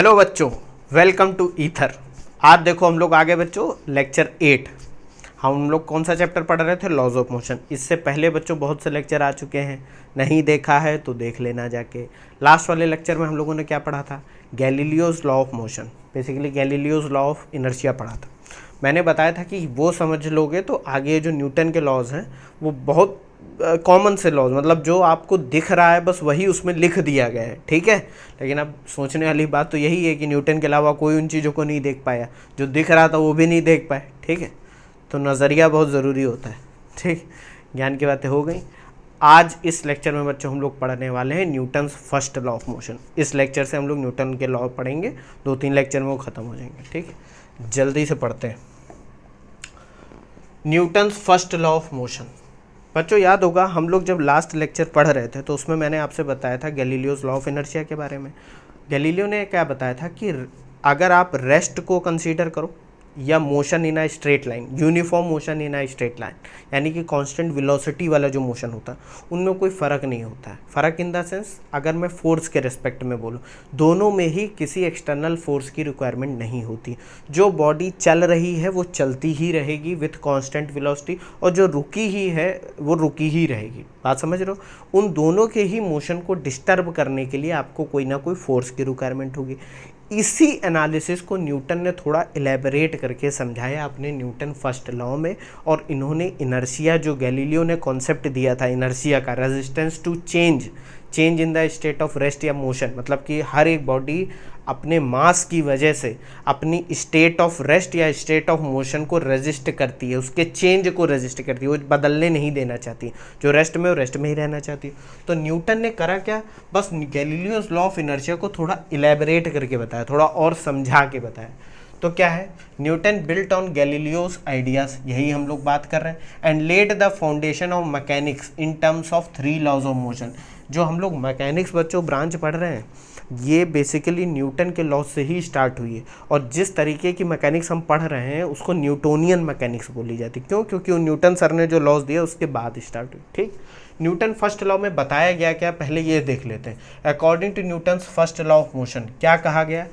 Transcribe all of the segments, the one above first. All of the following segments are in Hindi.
हेलो बच्चों, वेलकम टू ईथर। आज देखो हम लोग आगे बच्चों लेक्चर 8। हम लोग कौन सा चैप्टर पढ़ रहे थे? Laws of motion. इससे पहले बच्चों बहुत से लेक्चर आ चुके हैं, नहीं देखा है तो देख लेना जाके। लास्ट वाले लेक्चर में हम लोगों ने क्या पढ़ा था? Galileo's law of motion, basically Galileo's law of inertia पढ़ा था। मैंने बताया था कि वो समझ लोगे तो आगे जो न्यूटन के लॉज हैं वो बहुत कॉमन से लॉज, मतलब जो आपको दिख रहा है बस वही उसमें लिख दिया गया है, ठीक है। लेकिन अब सोचने वाली बात तो यही है कि न्यूटन के अलावा कोई उन चीज़ों को नहीं देख पाया, जो दिख रहा था वो भी नहीं देख पाए, ठीक है। तो नज़रिया बहुत ज़रूरी होता है, ठीक। ज्ञान की बातें हो गई। आज इस लेक्चर में बच्चों हम लोग पढ़ने वाले हैं Newton's first law of motion. इस लेक्चर से हम लोग न्यूटन के लॉ पढ़ेंगे, 2-3 लेक्चर में वो ख़त्म हो जाएंगे, ठीक है। जल्दी से पढ़ते हैं Newton's first law of motion. बच्चों याद होगा हम लोग जब लास्ट लेक्चर पढ़ रहे थे तो उसमें मैंने आपसे बताया था गैलीलियोज लॉ ऑफ इनर्शिया के बारे में। गैलीलियो ने क्या बताया था कि अगर आप रेस्ट को कंसीडर करो या motion in a straight line, uniform motion in a straight line, यानी कि कांस्टेंट वेलोसिटी वाला जो मोशन होता है उनमें कोई फ़र्क नहीं होता है। फ़र्क इन द सेंस, अगर मैं फोर्स के रिस्पेक्ट में बोलूँ, दोनों में ही किसी एक्सटर्नल फोर्स की रिक्वायरमेंट नहीं होती। जो बॉडी चल रही है वो चलती ही रहेगी विथ कांस्टेंट वेलोसिटी, और जो रुकी ही है वो रुकी ही रहेगी। बात समझ रहे हो? उन दोनों के ही मोशन को डिस्टर्ब करने के लिए आपको कोई ना कोई फोर्स की रिक्वायरमेंट होगी। इसी एनालिसिस को न्यूटन ने थोड़ा इलेबरेट करके समझाया अपने न्यूटन फर्स्ट लॉ में। और इन्होंने इनर्शिया, जो गैलीलियो ने कॉन्सेप्ट दिया था इनर्शिया का, resistance to change in the state of rest या मोशन, मतलब कि हर एक बॉडी अपने मास की वजह से अपनी स्टेट ऑफ रेस्ट या स्टेट ऑफ मोशन को रेजिस्ट करती है, उसके चेंज को रेजिस्ट करती है, वो बदलने नहीं देना चाहती। जो रेस्ट में, वो रेस्ट में ही रहना चाहती है। तो न्यूटन ने करा क्या? बस गैलीलियोस लॉ ऑफ इनर्शिया को थोड़ा इलेबरेट करके बताया, थोड़ा और समझा के बताया। तो क्या है? Newton built on Galileo's ideas, यही हम लोग बात कर रहे हैं, and led the foundation of mechanics in terms of 3 laws of motion. जो हम लोग मैकेनिक्स बच्चों ब्रांच पढ़ रहे हैं ये बेसिकली न्यूटन के लॉ से ही स्टार्ट हुई है। और जिस तरीके की मैकेनिक्स हम पढ़ रहे हैं उसको न्यूटोनियन मैकेनिक्स बोली जाती है। क्यों? क्योंकि न्यूटन सर ने जो लॉज दिया उसके बाद स्टार्ट हुई, ठीक। न्यूटन फर्स्ट लॉ में बताया गया क्या, पहले ये देख लेते हैं। According to Newton's first law of motion क्या कहा गया?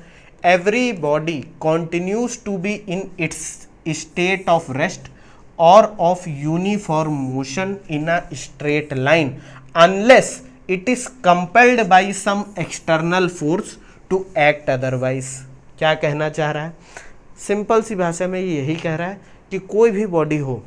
Every body continues to be in its state of rest और of uniform motion in a straight line unless it is compelled by some external force to act otherwise. क्या कहना चाह रहा है? सिंपल सी भाषा में यही कह रहा है कि कोई भी बॉडी हो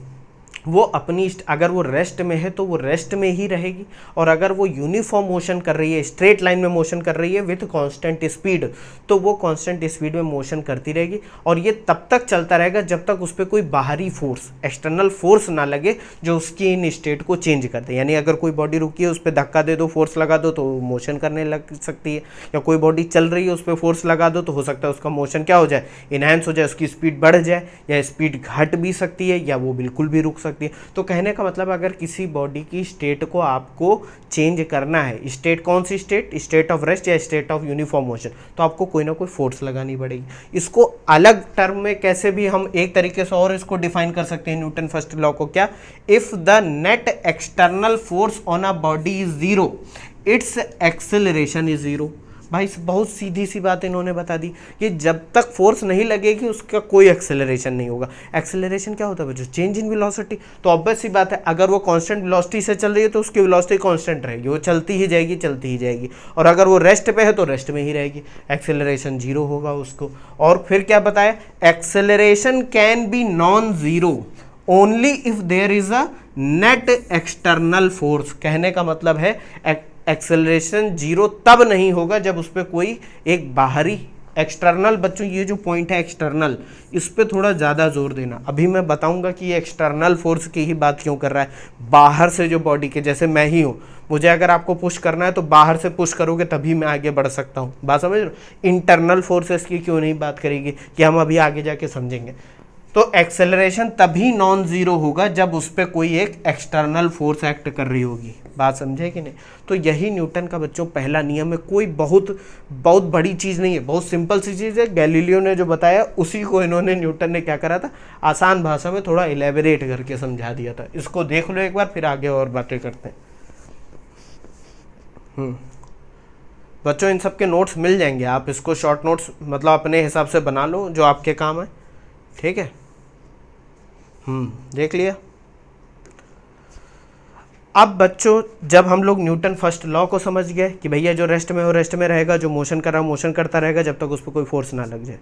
वो अपनी, अगर वो रेस्ट में है तो वो रेस्ट में ही रहेगी, और अगर वो यूनिफॉर्म मोशन कर रही है, स्ट्रेट लाइन में मोशन कर रही है विथ कांस्टेंट स्पीड, तो वो कांस्टेंट स्पीड में मोशन करती रहेगी। और ये तब तक चलता रहेगा जब तक उस पर कोई बाहरी फोर्स, एक्सटर्नल फोर्स ना लगे जो उसकी इन स्टेट को चेंज कर दे। यानी अगर कोई बॉडी रुकी है उस पर धक्का दे दो, फोर्स लगा दो तो मोशन करने लग सकती है, या कोई बॉडी चल रही है उस पर फोर्स लगा दो तो हो सकता है उसका मोशन क्या हो जाए, इनहेंस हो जाए, उसकी स्पीड बढ़ जाए, या स्पीड घट भी सकती है, या वो बिल्कुल भी रुक सकती है। तो कहने का मतलब अगर किसी बॉडी की स्टेट को आपको चेंज करना है, स्टेट कौन सी स्टेट, स्टेट ऑफ रेस्ट या स्टेट ऑफ यूनिफॉर्म मोशन, तो आपको कोई ना कोई फोर्स लगानी पड़ेगी। इसको अलग टर्म में कैसे भी हम एक तरीके से और इसको डिफाइन कर सकते हैं न्यूटन फर्स्ट लॉ को, क्या? If the net external force on a body is zero, it's acceleration is zero. भाई बहुत सीधी सी बात इन्होंने बता दी कि जब तक फोर्स नहीं लगेगी उसका कोई एक्सेलरेशन नहीं होगा। एक्सेलरेशन क्या होता है बच्चों? Change in velocity. तो ऑब्वियस सी बात है, अगर वो कांस्टेंट वेलोसिटी से चल रही है तो उसकी वेलोसिटी कांस्टेंट रहेगी, वो चलती ही जाएगी, चलती ही जाएगी। और अगर वो रेस्ट पे है तो रेस्ट में ही रहेगी, एक्सेलरेशन जीरो होगा उसको। और फिर क्या बताया? Acceleration can be non zero only if there is a net external force. कहने का मतलब है एक्सेलरेशन जीरो तब नहीं होगा जब उस पर कोई एक बाहरी एक्सटर्नल, बच्चों ये जो पॉइंट है एक्सटर्नल, इस पे थोड़ा ज़्यादा जोर देना। अभी मैं बताऊंगा कि ये एक्सटर्नल फोर्स की ही बात क्यों कर रहा है। बाहर से जो बॉडी के, जैसे मैं ही हूँ, मुझे अगर आपको पुश करना है तो बाहर से पुश करोगे तभी मैं आगे बढ़ सकता हूँ। बात समझ रहे हो? इंटरनल फोर्सेस की क्यों नहीं बात करेगी, कि हम अभी आगे जाके समझेंगे। तो एक्सेलरेशन तभी नॉन जीरो होगा जब उस पर कोई एक एक्सटर्नल फोर्स एक्ट कर रही होगी। बात समझे कि नहीं? तो यही न्यूटन का बच्चों पहला नियम है। कोई बहुत बड़ी चीज़ नहीं है, बहुत सिंपल सी चीज़ है। गैलीलियो ने जो बताया उसी को इन्होंने, न्यूटन ने क्या करा था, आसान भाषा में थोड़ा इलेबरेट करके समझा दिया था। इसको देख लो एक बार, फिर आगे और बातें करते हैं। बच्चों इन सब के नोट्स मिल जाएंगे, आप इसको शॉर्ट नोट्स मतलब अपने हिसाब से बना लो जो आपके काम है, ठीक है। देख लिया। अब बच्चों जब हम लोग न्यूटन फर्स्ट लॉ को समझ गए कि भैया जो रेस्ट में हो रेस्ट में रहेगा, जो मोशन कर रहा है मोशन करता रहेगा जब तक उस पर कोई फोर्स ना लग जाए,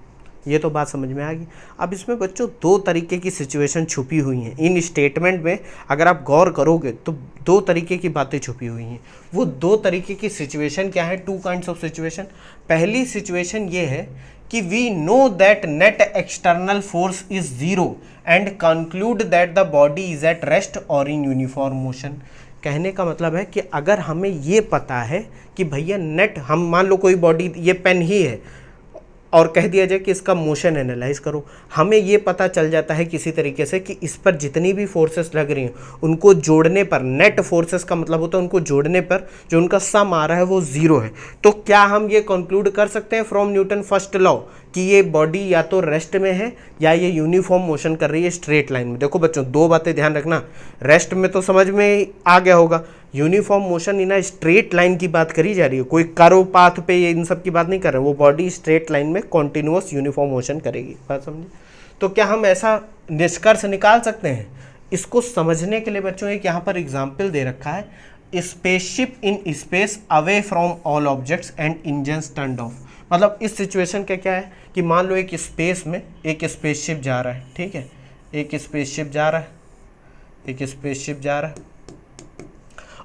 ये तो बात समझ में आ गई। अब इसमें बच्चों दो तरीके की सिचुएशन छुपी हुई हैं इन स्टेटमेंट में, अगर आप गौर करोगे तो दो तरीके की बातें छुपी हुई हैं। वो दो तरीके की सिचुएशन क्या है, टू काइंड्स ऑफ सिचुएशन। पहली सिचुएशन ये है कि we know that net external force is zero and conclude that the body is at rest और इन यूनिफॉर्म मोशन। कहने का मतलब है कि अगर हमें ये पता है कि भैया नेट, हम मान लो कोई बॉडी, ये पेन ही है और कह दिया जाए कि इसका मोशन एनालाइज करो, हमें ये पता चल जाता है किसी तरीके से कि इस पर जितनी भी फोर्सेस लग रही हैं उनको जोड़ने पर, नेट फोर्सेस का मतलब होता है उनको जोड़ने पर जो उनका सम आ रहा है वो ज़ीरो है। तो क्या हम ये कंक्लूड कर सकते हैं फ्रॉम न्यूटन फर्स्ट लॉ कि ये बॉडी या तो रेस्ट में है या ये यूनिफॉर्म मोशन कर रही है स्ट्रेट लाइन में। देखो बच्चों दो बातें ध्यान रखना, रेस्ट में तो समझ में आ गया होगा, uniform motion in straight line की बात करी जा रही है, कोई कर्व पाथ पे ये इन सब की बात नहीं कर रहे, वो बॉडी स्ट्रेट लाइन में कॉन्टिन्यूअस यूनिफॉर्म मोशन करेगी। बात समझे? तो क्या हम ऐसा निष्कर्ष निकाल सकते हैं? इसको समझने के लिए बच्चों एक यहाँ पर एग्जाम्पल दे रखा है, spaceship in space away from all objects and engines turned of. मतलब इस सिचुएशन का क्या है कि मान लो एक स्पेस में एक स्पेसशिप जा रहा है, ठीक है, एक स्पेसशिप जा रहा है, एक स्पेसशिप जा रहा है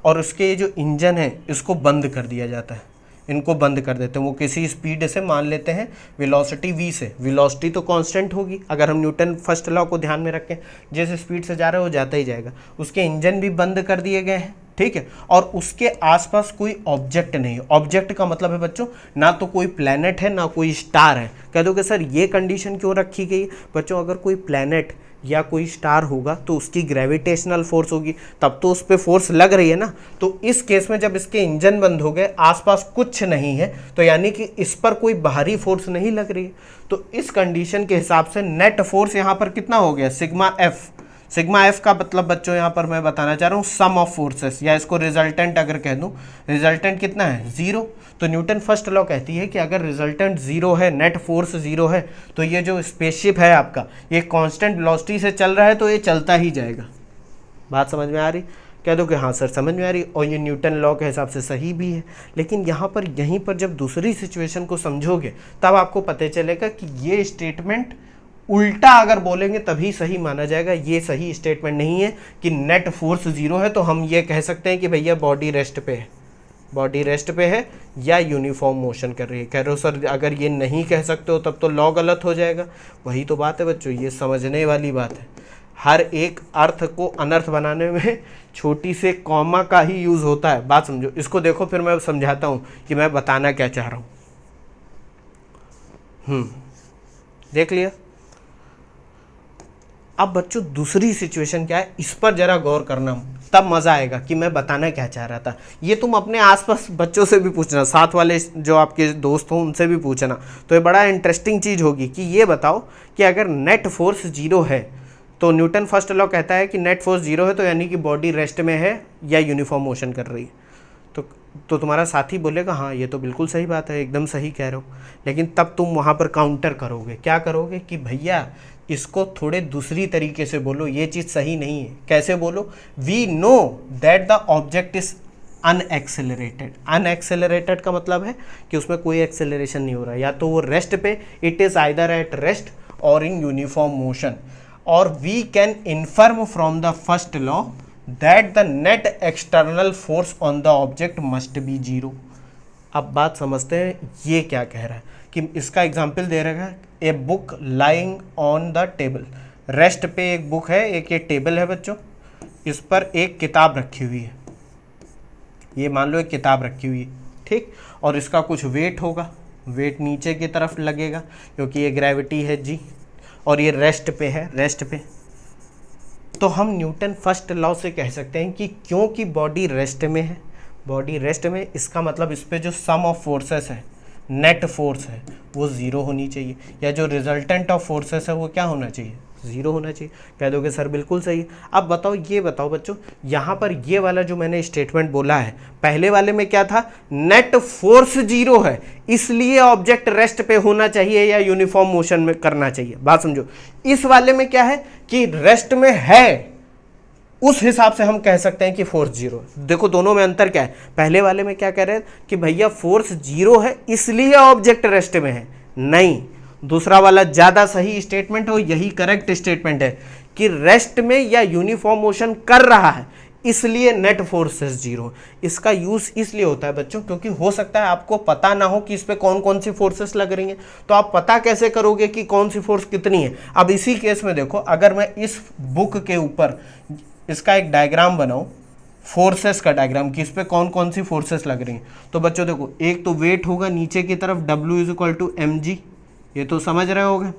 और उसके ये जो इंजन है इसको बंद कर दिया जाता है, इनको बंद कर देते हैं। वो किसी स्पीड से, मान लेते हैं वेलोसिटी v से, वेलोसिटी तो कांस्टेंट होगी अगर हम न्यूटन फर्स्ट लॉ को ध्यान में रखें, जिस स्पीड से जा रहा है वो जाता ही जाएगा। उसके इंजन भी बंद कर दिए गए हैं, ठीक है, और उसके आसपास कोई ऑब्जेक्ट नहीं है। ऑब्जेक्ट का मतलब है बच्चों ना तो कोई प्लैनेट है ना कोई स्टार है। कह दोगे सर ये कंडीशन क्यों रखी गई? बच्चों अगर कोई प्लैनेट या कोई स्टार होगा तो उसकी ग्रेविटेशनल फोर्स होगी, तब तो उस पर फोर्स लग रही है ना। तो इस केस में जब इसके इंजन बंद हो गए, आसपास कुछ नहीं है, तो यानी कि इस पर कोई बाहरी फोर्स नहीं लग रही है। तो इस कंडीशन के हिसाब से नेट फोर्स यहाँ पर कितना हो गया? Sigma F. सिग्मा एफ का मतलब बच्चों यहाँ पर मैं बताना चाह रहा हूँ सम ऑफ फोर्सेस, या इसको रिजल्टेंट अगर कह दूँ, रिजल्टेंट कितना है? जीरो। तो न्यूटन फर्स्ट लॉ कहती है कि अगर रिजल्टेंट जीरो है, नेट फोर्स जीरो है, तो ये जो स्पेसशिप है आपका ये कांस्टेंट वेलोसिटी से चल रहा है तो ये चलता ही जाएगा। बात समझ में आ रही? कह दो कि हाँ सर समझ में आ रही, और ये न्यूटन लॉ के हिसाब से सही भी है। लेकिन यहाँ पर यहीं पर जब दूसरी सिचुएशन को समझोगे तब आपको पता चलेगा कि ये स्टेटमेंट उल्टा अगर बोलेंगे तभी सही माना जाएगा। ये सही स्टेटमेंट नहीं है कि नेट फोर्स जीरो है तो हम ये कह सकते हैं कि भैया बॉडी रेस्ट पे है, बॉडी रेस्ट पे है या यूनिफॉर्म मोशन कर रही है। कह रहे हो सर अगर ये नहीं कह सकते हो तब तो लॉ गलत हो जाएगा। वही तो बात है बच्चों, ये समझने वाली बात है। हर एक अर्थ को अनर्थ बनाने में छोटी से कॉमा का ही यूज़ होता है। बात समझो, इसको देखो फिर मैं समझाता हूँ कि मैं बताना क्या चाह रहा हूँ। देख लिया? अब बच्चों दूसरी सिचुएशन क्या है, इस पर जरा गौर करना, तब मज़ा आएगा कि मैं बताना क्या चाह रहा था। ये तुम अपने आसपास बच्चों से भी पूछना, साथ वाले जो आपके दोस्त हों उनसे भी पूछना, तो ये बड़ा इंटरेस्टिंग चीज़ होगी कि ये बताओ कि अगर नेट फोर्स जीरो है तो न्यूटन फर्स्ट लॉ कहता है कि नेट फोर्स जीरो है तो यानी कि बॉडी रेस्ट में है या यूनिफॉर्म मोशन कर रही है। तो तुम्हारा साथी बोलेगा हाँ ये तो बिल्कुल सही बात है, एकदम सही कह रहे हो। लेकिन तब तुम वहाँ पर काउंटर करोगे, क्या करोगे कि भैया इसको थोड़े दूसरी तरीके से बोलो, ये चीज़ सही नहीं है। कैसे बोलो? We know that the object is unaccelerated. Unaccelerated का मतलब है कि उसमें कोई एक्सेलरेशन नहीं हो रहा है, या तो वो रेस्ट पे, it is either at rest और इन यूनिफॉर्म मोशन। और we can infer from the first law that the net external force on the object must be zero. अब बात समझते हैं ये क्या कह रहा है कि इसका एग्जाम्पल दे रहा है, a book lying on the table. Rest पे एक बुक है, एक ये टेबल है बच्चों, इस पर एक किताब रखी हुई है, ये मान लो एक किताब रखी हुई है, ठीक, और इसका कुछ वेट होगा, वेट नीचे की तरफ लगेगा क्योंकि ये ग्रेविटी है जी, और ये रेस्ट पे है, रेस्ट पे। तो हम न्यूटन फर्स्ट लॉ से कह सकते हैं कि क्योंकि बॉडी रेस्ट में है, बॉडी रेस्ट में, इसका मतलब इस पे जो सम ऑफ फोर्सेस है, नेट फोर्स है, वो ज़ीरो होनी चाहिए, या जो रिजल्टेंट ऑफ फोर्सेस है वो क्या होना चाहिए? 0 होना चाहिए। कह दोगे सर बिल्कुल सही। अब बताओ, ये बताओ बच्चों, यहाँ पर ये वाला जो मैंने स्टेटमेंट बोला है, पहले वाले में क्या था, नेट फोर्स 0 है इसलिए ऑब्जेक्ट रेस्ट पे होना चाहिए या यूनिफॉर्म मोशन में करना चाहिए। बात समझो। इस वाले में क्या है कि रेस्ट में है, उस हिसाब से हम कह सकते हैं कि फोर्स 0। देखो दोनों में अंतर क्या है, पहले वाले में क्या कह रहे हैं कि भैया फोर्स 0 है इसलिए ऑब्जेक्ट रेस्ट में है, नहीं, दूसरा वाला ज्यादा सही स्टेटमेंट हो, यही करेक्ट स्टेटमेंट है कि रेस्ट में या यूनिफॉर्म मोशन कर रहा है इसलिए नेट फोर्सेस 0। इसका यूज इसलिए होता है बच्चों क्योंकि हो सकता है आपको पता ना हो कि इस पे कौन कौन सी फोर्सेस लग रही हैं, तो आप पता कैसे करोगे कि कौन सी फोर्स कितनी है। अब इसी केस में देखो, अगर मैं इस बुक के ऊपर इसका एक डायग्राम बनाऊं, फोर्सेस का डायग्राम कि इस पे कौन कौन सी फोर्सेस लग रही हैं, तो बच्चों देखो, एक तो वेट होगा नीचे की तरफ W = mg, ये तो समझ रहे होगे,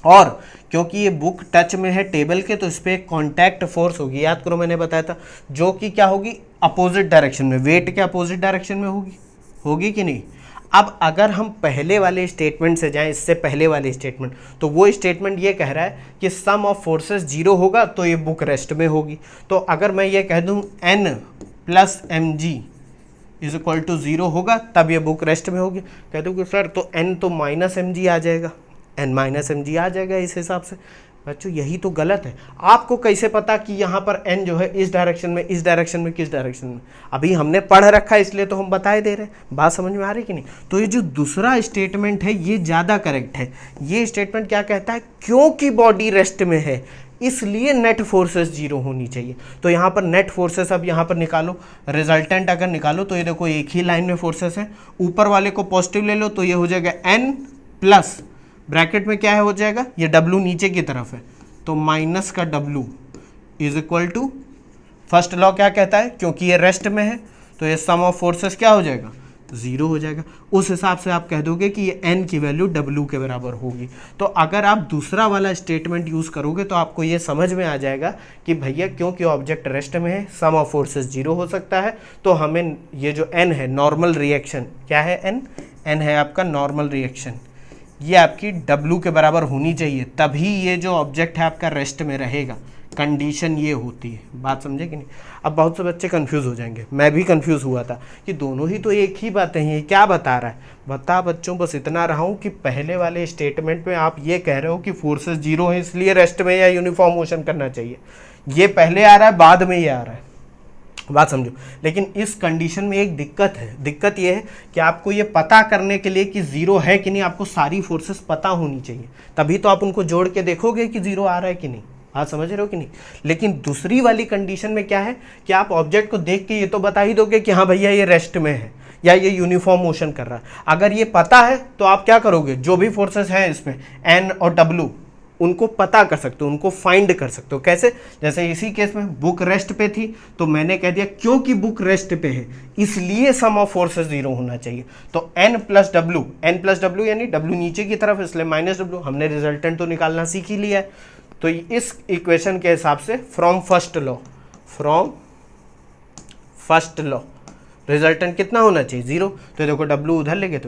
और क्योंकि ये बुक टच में है टेबल के तो इस पर एक कॉन्टैक्ट फोर्स होगी, याद करो मैंने बताया था, जो कि क्या होगी, अपोजिट डायरेक्शन में, वेट के अपोजिट डायरेक्शन में होगी कि नहीं। अब अगर हम पहले वाले स्टेटमेंट से जाएं, इससे पहले वाले स्टेटमेंट, तो वो स्टेटमेंट ये कह रहा है कि सम ऑफ फोर्सेस 0 होगा तो ये बुक रेस्ट में होगी। तो अगर मैं ये कह दूं n + mg = 0 होगा तब ये बुक रेस्ट में होगी। कह दो कि सर तो n तो -mg आ जाएगा, n -mg आ जाएगा इस हिसाब से। बच्चों यही तो गलत है। आपको कैसे पता कि यहाँ पर n जो है इस डायरेक्शन में, इस डायरेक्शन में, किस डायरेक्शन में, अभी हमने पढ़ रखा है इसलिए तो हम बताए दे रहे हैं। बात समझ में आ रही कि नहीं। तो ये जो दूसरा स्टेटमेंट है ये ज़्यादा करेक्ट है। ये स्टेटमेंट क्या कहता है, क्योंकि बॉडी रेस्ट में है इसलिए नेट फोर्सेस 0 होनी चाहिए। तो यहाँ पर नेट फोर्सेस, अब यहाँ पर निकालो, रिजल्टेंट अगर निकालो तो ये देखो एक ही लाइन में फोर्सेस है, ऊपर वाले को पॉजिटिव ले लो तो ये हो जाएगा n प्लस ब्रैकेट में क्या है हो जाएगा, ये W नीचे की तरफ है तो माइनस का W = फर्स्ट लॉ क्या कहता है, क्योंकि ये रेस्ट में है तो ये सम ऑफ फोर्सेस क्या हो जाएगा, 0 हो जाएगा। उस हिसाब से आप कह दोगे कि ये n की वैल्यू W के बराबर होगी। तो अगर आप दूसरा वाला स्टेटमेंट यूज़ करोगे तो आपको ये समझ में आ जाएगा कि भैया क्योंकि ऑब्जेक्ट रेस्ट में है सम ऑफ फोर्सेस 0 हो सकता है, तो हमें ये जो n है नॉर्मल रिएक्शन, क्या है n है आपका नॉर्मल रिएक्शन, ये आपकी W के बराबर होनी चाहिए, तभी ये जो ऑब्जेक्ट है आपका रेस्ट में रहेगा। कंडीशन ये होती है। बात समझे कि नहीं। अब बहुत से बच्चे कंफ्यूज हो जाएंगे, मैं भी कंफ्यूज हुआ था कि दोनों ही तो एक ही बातें हैं, ये क्या बता रहा है। बता बच्चों बस इतना रहा हूँ कि पहले वाले स्टेटमेंट में आप ये कह रहे हो कि फोर्सेस 0 है इसलिए रेस्ट में या यूनिफॉर्म मोशन करना चाहिए, ये पहले आ रहा है, बाद में ये आ रहा है। बात समझो। लेकिन इस कंडीशन में एक दिक्कत है, दिक्कत ये है कि आपको ये पता करने के लिए कि 0 है कि नहीं, आपको सारी फोर्सेस पता होनी चाहिए, तभी तो आप उनको जोड़ के देखोगे कि 0 आ रहा है कि नहीं। हाँ समझ रहे हो कि नहीं। लेकिन दूसरी वाली कंडीशन में क्या है कि आप ऑब्जेक्ट को देख के ये तो बता ही दोगे कि हाँ भैया ये रेस्ट में है या ये यूनिफॉर्म मोशन कर रहा है। अगर ये पता है तो आप क्या करोगे, जो भी फोर्सेस हैं इसमें n और w, उनको पता कर सकते हो, उनको फाइंड कर सकते हो। कैसे, जैसे इसी केस में बुक रेस्ट पे थी तो मैंने कह दिया क्योंकि बुक रेस्ट पे है इसलिए सम ऑफ फोर्सेस 0 होना चाहिए। तो n + w यानी w नीचे की तरफ इसलिए -w, हमने रिजल्टेंट तो निकालना सीख ही लिया है। तो इस इक्वेशन के हिसाब से फ्रॉम फर्स्ट लॉ रिजल्टेंट कितना होना चाहिए, 0। तो देखो W उधर ले गए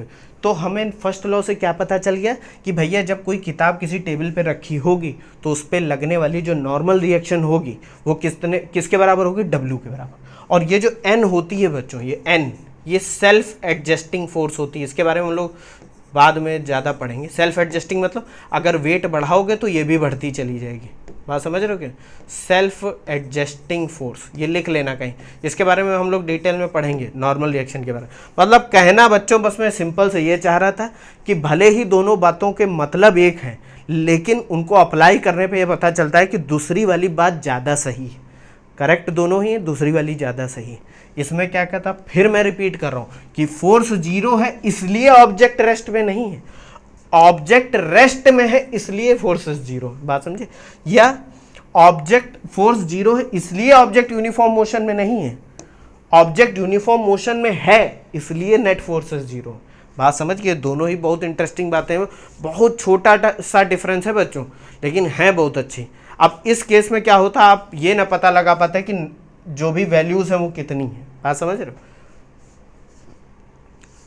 तो हमें फर्स्ट लॉ से क्या पता चल गया कि भैया जब कोई किताब किसी टेबल पे रखी होगी तो उस पर लगने वाली जो नॉर्मल रिएक्शन होगी वो किसके बराबर होगी, W के बराबर। और ये जो N होती है बच्चों, ये N ये सेल्फ एडजस्टिंग फोर्स होती है। इसके बारे में हम लोग बाद में ज़्यादा पढ़ेंगे। सेल्फ एडजस्टिंग मतलब अगर वेट बढ़ाओगे तो ये भी बढ़ती चली जाएगी। बात समझ रहे हो क्या, सेल्फ एडजस्टिंग फोर्स, ये लिख लेना कहीं, इसके बारे में हम लोग डिटेल में पढ़ेंगे नॉर्मल रिएक्शन के बारे में। मतलब कहना बच्चों बस मैं सिंपल से ये चाह रहा था कि भले ही दोनों बातों के मतलब एक हैं लेकिन उनको अप्लाई करने पे ये पता चलता है कि दूसरी वाली बात ज़्यादा सही है। करेक्ट दोनों ही है, दूसरी वाली ज़्यादा सही है। इसमें क्या कहता, फिर मैं रिपीट कर रहा हूँ कि फोर्स 0 है इसलिए ऑब्जेक्ट रेस्ट में नहीं है, ऑब्जेक्ट रेस्ट में है इसलिए फोर्सेस 0। बात समझे। या ऑब्जेक्ट फोर्स 0 है इसलिए ऑब्जेक्ट यूनिफॉर्म मोशन में नहीं है, ऑब्जेक्ट यूनिफॉर्म मोशन में है इसलिए नेट फोर्सेस 0। बात समझ गए। दोनों ही बहुत इंटरेस्टिंग बातें हैं, बहुत छोटा सा डिफरेंस है बच्चों लेकिन है बहुत अच्छी। अब इस केस में क्या होता, आप ये ना पता लगा पाते कि जो भी वैल्यूज है वो कितनी है। बात समझ रहे हो,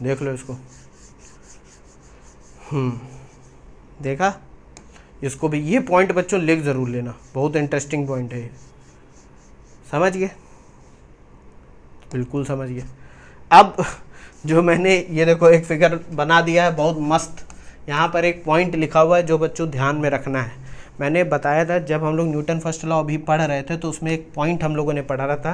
देख लो इसको। देखा, इसको भी, ये पॉइंट बच्चों लिख ज़रूर लेना, बहुत इंटरेस्टिंग पॉइंट है ये। समझ गए? बिल्कुल समझ गए। अब जो मैंने ये देखो एक फिगर बना दिया है बहुत मस्त, यहाँ पर एक पॉइंट लिखा हुआ है जो बच्चों ध्यान में रखना है। मैंने बताया था जब हम लोग न्यूटन फर्स्ट लॉ अभी पढ़ रहे थे तो उसमें एक पॉइंट हम लोगों ने पढ़ा रहा था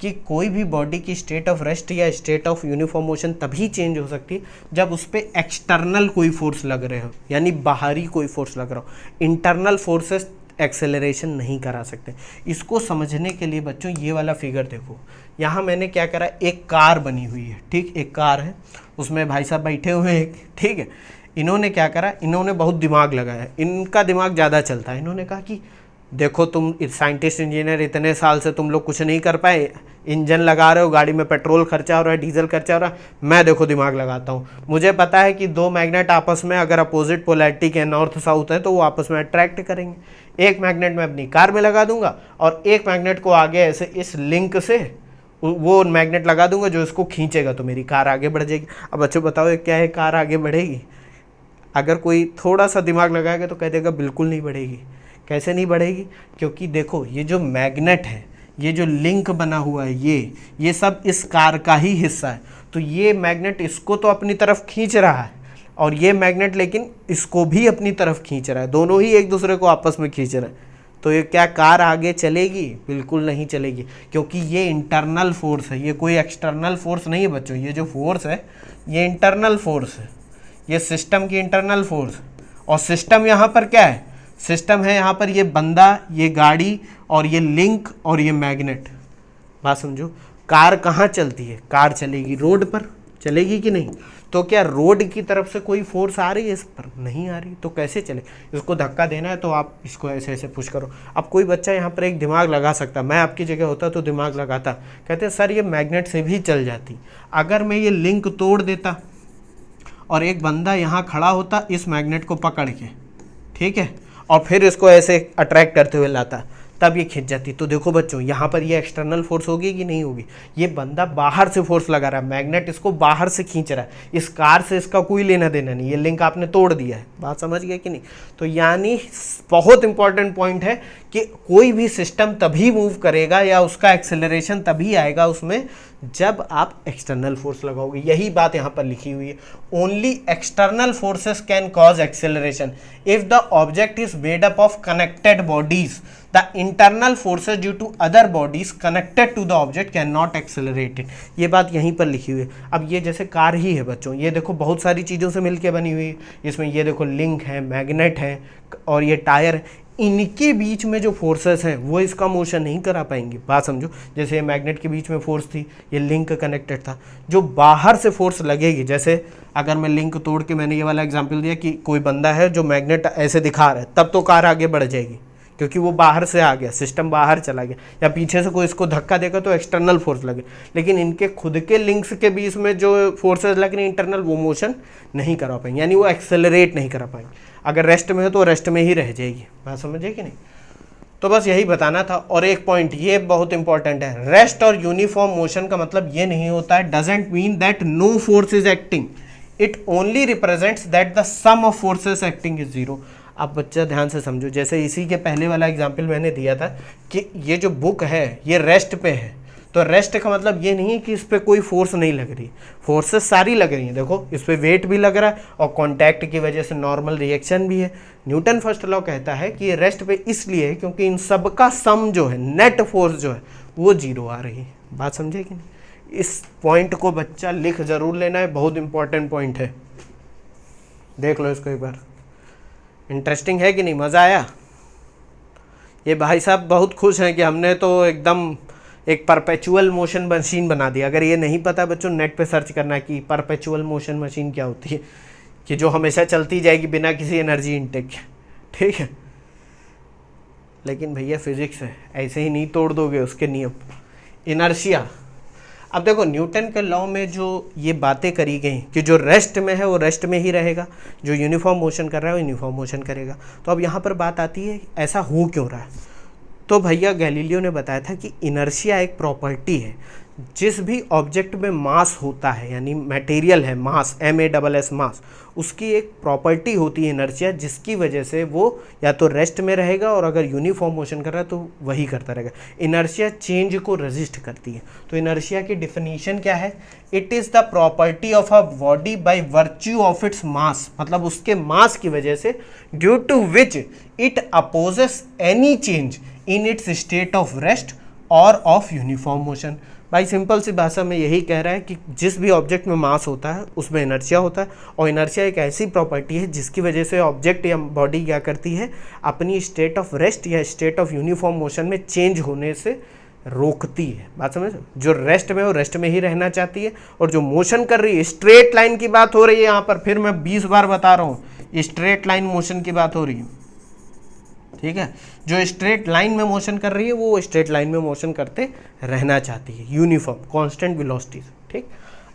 कि कोई भी बॉडी की स्टेट ऑफ रेस्ट या स्टेट ऑफ यूनिफॉर्म मोशन तभी चेंज हो सकती है जब उस पर एक्सटर्नल कोई फोर्स लग रहे हो, यानी बाहरी कोई फोर्स लग रहा हो। इंटरनल फोर्सेस एक्सेलरेशन नहीं करा सकते। इसको समझने के लिए बच्चों ये वाला फिगर देखो, यहाँ मैंने क्या करा, एक कार बनी हुई है, ठीक, एक कार है, उसमें भाई साहब बैठे हुए हैं, ठीक है। इन्होंने क्या करा, इन्होंने बहुत दिमाग लगाया, इनका दिमाग ज़्यादा चलता है। इन्होंने कहा कि देखो तुम साइंटिस्ट इंजीनियर इतने साल से तुम लोग कुछ नहीं कर पाए, इंजन लगा रहे हो, गाड़ी में पेट्रोल खर्चा हो रहा है, डीजल खर्चा हो रहा है, मैं देखो दिमाग लगाता हूँ। मुझे पता है कि दो मैग्नेट आपस में अगर अपोजिट पोलैरिटी के नॉर्थ साउथ है तो वो आपस में अट्रैक्ट करेंगे। एक मैग्नेट मैं अपनी कार में लगा दूंगा और एक मैग्नेट को आगे ऐसे इस लिंक से वो मैग्नेट लगा दूंगा जो इसको खींचेगा तो मेरी कार आगे बढ़ जाएगी। अब बच्चों बताओ क्या है, कार आगे बढ़ेगी? अगर कोई थोड़ा सा दिमाग लगाएगा तो कह देगा बिल्कुल नहीं बढ़ेगी। कैसे नहीं बढ़ेगी? क्योंकि देखो ये जो मैग्नेट है, ये जो लिंक बना हुआ है, ये सब इस कार का ही हिस्सा है। तो ये मैग्नेट इसको तो अपनी तरफ खींच रहा है और ये मैग्नेट लेकिन इसको भी अपनी तरफ खींच रहा है, दोनों ही एक दूसरे को आपस में खींच रहे हैं। तो ये क्या कार आगे चलेगी? बिल्कुल नहीं चलेगी, क्योंकि ये इंटरनल फोर्स है, ये कोई एक्सटर्नल फोर्स नहीं है बच्चों। ये जो फोर्स है ये इंटरनल फोर्स है, ये सिस्टम की इंटरनल फोर्स। और सिस्टम यहाँ पर क्या है? सिस्टम है यहाँ पर ये बंदा, ये गाड़ी और ये लिंक और ये मैग्नेट। बात समझो, कार कहाँ चलती है? कार चलेगी रोड पर, चलेगी कि नहीं? तो क्या रोड की तरफ से कोई फोर्स आ रही है इस पर? नहीं आ रही, तो कैसे चले? इसको धक्का देना है तो आप इसको ऐसे ऐसे पुश करो। अब कोई बच्चा यहाँ पर एक दिमाग लगा सकता, मैं आपकी जगह होता तो दिमाग लगाता, कहते सर ये मैग्नेट से भी चल जाती। अगर मैं ये लिंक तोड़ देता और एक बंदा यहाँ खड़ा होता इस मैग्नेट को पकड़ के, ठीक है, और फिर इसको ऐसे अट्रैक्ट करते हुए लाता, तब ये खिंच जाती। तो देखो बच्चों यहाँ पर ये एक्सटर्नल फोर्स होगी कि नहीं होगी? ये बंदा बाहर से फोर्स लगा रहा है, मैग्नेट इसको बाहर से खींच रहा है, इस कार से इसका कोई लेना देना नहीं, ये लिंक आपने तोड़ दिया है। बात समझ गए कि नहीं? तो यानी बहुत इंपॉर्टेंट पॉइंट है कि कोई भी सिस्टम तभी मूव करेगा या उसका एक्सेलरेशन तभी आएगा उसमें जब आप एक्सटर्नल फोर्स लगाओगे। यही बात यहाँ पर लिखी हुई है, only external forces can cause acceleration if the object is made up of connected bodies. The internal forces due to other bodies connected to the object can not accelerate it. ये बात यहीं पर लिखी हुई है। अब ये जैसे कार ही है बच्चों, ये देखो बहुत सारी चीज़ों से मिलकर बनी हुई है। इसमें ये देखो लिंक है, मैग्नेट है और ये टायर, इनके बीच में जो फोर्सेस हैं वो इसका मोशन नहीं करा पाएंगी। बात समझो, जैसे मैग्नेट के बीच में फोर्स थी, ये लिंक कनेक्टेड था, जो बाहर से फोर्स लगेगी, जैसे अगर मैं लिंक तोड़ के मैंने ये वाला एग्जांपल दिया कि कोई बंदा है जो मैग्नेट ऐसे दिखा रहा है, तब तो कार आगे बढ़ जाएगी क्योंकि वो बाहर से आ गया, सिस्टम बाहर चला गया, या पीछे से कोई इसको धक्का देगा तो एक्सटर्नल फोर्स लगे। लेकिन इनके खुद के लिंक्स के बीच में जो फोर्सेस लग रही हैं इंटरनल, वो मोशन नहीं करा पाएंगे, यानी वो एक्सेलरेट नहीं करा पाएंगे। अगर रेस्ट में हो तो रेस्ट में ही रह जाएगी। बात समझे कि नहीं? तो बस यही बताना था। और एक पॉइंट ये बहुत इंपॉर्टेंट है, रेस्ट और यूनिफॉर्म मोशन का मतलब ये नहीं होता है, doesn't mean that no force is acting, it only represents that the sum of forces acting is zero. आप बच्चा ध्यान से समझो, जैसे इसी के पहले वाला एग्जाम्पल मैंने दिया था कि ये जो बुक है ये रेस्ट पे है, तो रेस्ट का मतलब ये नहीं है कि इस पर कोई फोर्स नहीं लग रही, फोर्सेस सारी लग रही हैं। देखो इस पर वेट भी लग रहा है और कांटेक्ट की वजह से नॉर्मल रिएक्शन भी है। न्यूटन फर्स्ट लॉ कहता है कि ये रेस्ट पे इसलिए है क्योंकि इन सब का सम जो है, नेट फोर्स जो है वो जीरो आ रही है। बात समझे कि नहीं? इस पॉइंट को बच्चा लिख जरूर लेना है, बहुत इंपॉर्टेंट पॉइंट है। देख लो इसको एक बार, इंटरेस्टिंग है कि नहीं? मज़ा आया? ये भाई साहब बहुत खुश हैं कि हमने तो एकदम एक परपेचुअल मोशन मशीन बना दिया। अगर ये नहीं पता बच्चों, नेट पे सर्च करना कि परपेचुअल मोशन मशीन क्या होती है, कि जो हमेशा चलती जाएगी बिना किसी एनर्जी इनटेक के, ठीक है। लेकिन भैया फिजिक्स है, ऐसे ही नहीं तोड़ दोगे उसके नियम। इनर्शिया, अब देखो न्यूटन के लॉ में जो ये बातें करी गई कि जो रेस्ट में है वो रेस्ट में ही रहेगा, जो यूनिफॉर्म मोशन कर रहा है वो यूनिफॉर्म मोशन करेगा। तो अब यहाँ पर बात आती है ऐसा हो क्यों रहा है? तो भैया गैलीलियो ने बताया था कि इनर्शिया एक प्रॉपर्टी है जिस भी ऑब्जेक्ट में मास होता है, यानी मटेरियल है, मास, MASS मास, उसकी एक प्रॉपर्टी होती है इनर्शिया, जिसकी वजह से वो या तो रेस्ट में रहेगा और अगर यूनिफॉर्म मोशन कर रहा है तो वही करता रहेगा। इनर्शिया चेंज को रेजिस्ट करती है। तो इनर्शिया की डिफिनीशन क्या है? It is the property of a body by virtue of its mass, मतलब उसके मास की वजह से, due to which it opposes any change in its state of rest और ऑफ यूनिफॉर्म मोशन। भाई सिंपल सी भाषा में यही कह रहा है कि जिस भी ऑब्जेक्ट में मास होता है उसमें इनर्शिया होता है, और इनर्शिया एक ऐसी प्रॉपर्टी है जिसकी वजह से ऑब्जेक्ट या बॉडी क्या करती है, अपनी स्टेट ऑफ रेस्ट या स्टेट ऑफ यूनिफॉर्म मोशन में चेंज होने से रोकती है। बात समझ? जो रेस्ट में हो रेस्ट में ही रहना चाहती है, और जो मोशन कर रही है, स्ट्रेट लाइन की बात हो रही है यहाँ पर, फिर मैं 20 बार बता रहा हूँ, स्ट्रेट लाइन मोशन की बात हो रही है, ठीक है। जो स्ट्रेट लाइन में मोशन कर रही है वो स्ट्रेट लाइन में मोशन करते रहना चाहती है, यूनिफॉर्म कांस्टेंट वेलोसिटी, ठीक।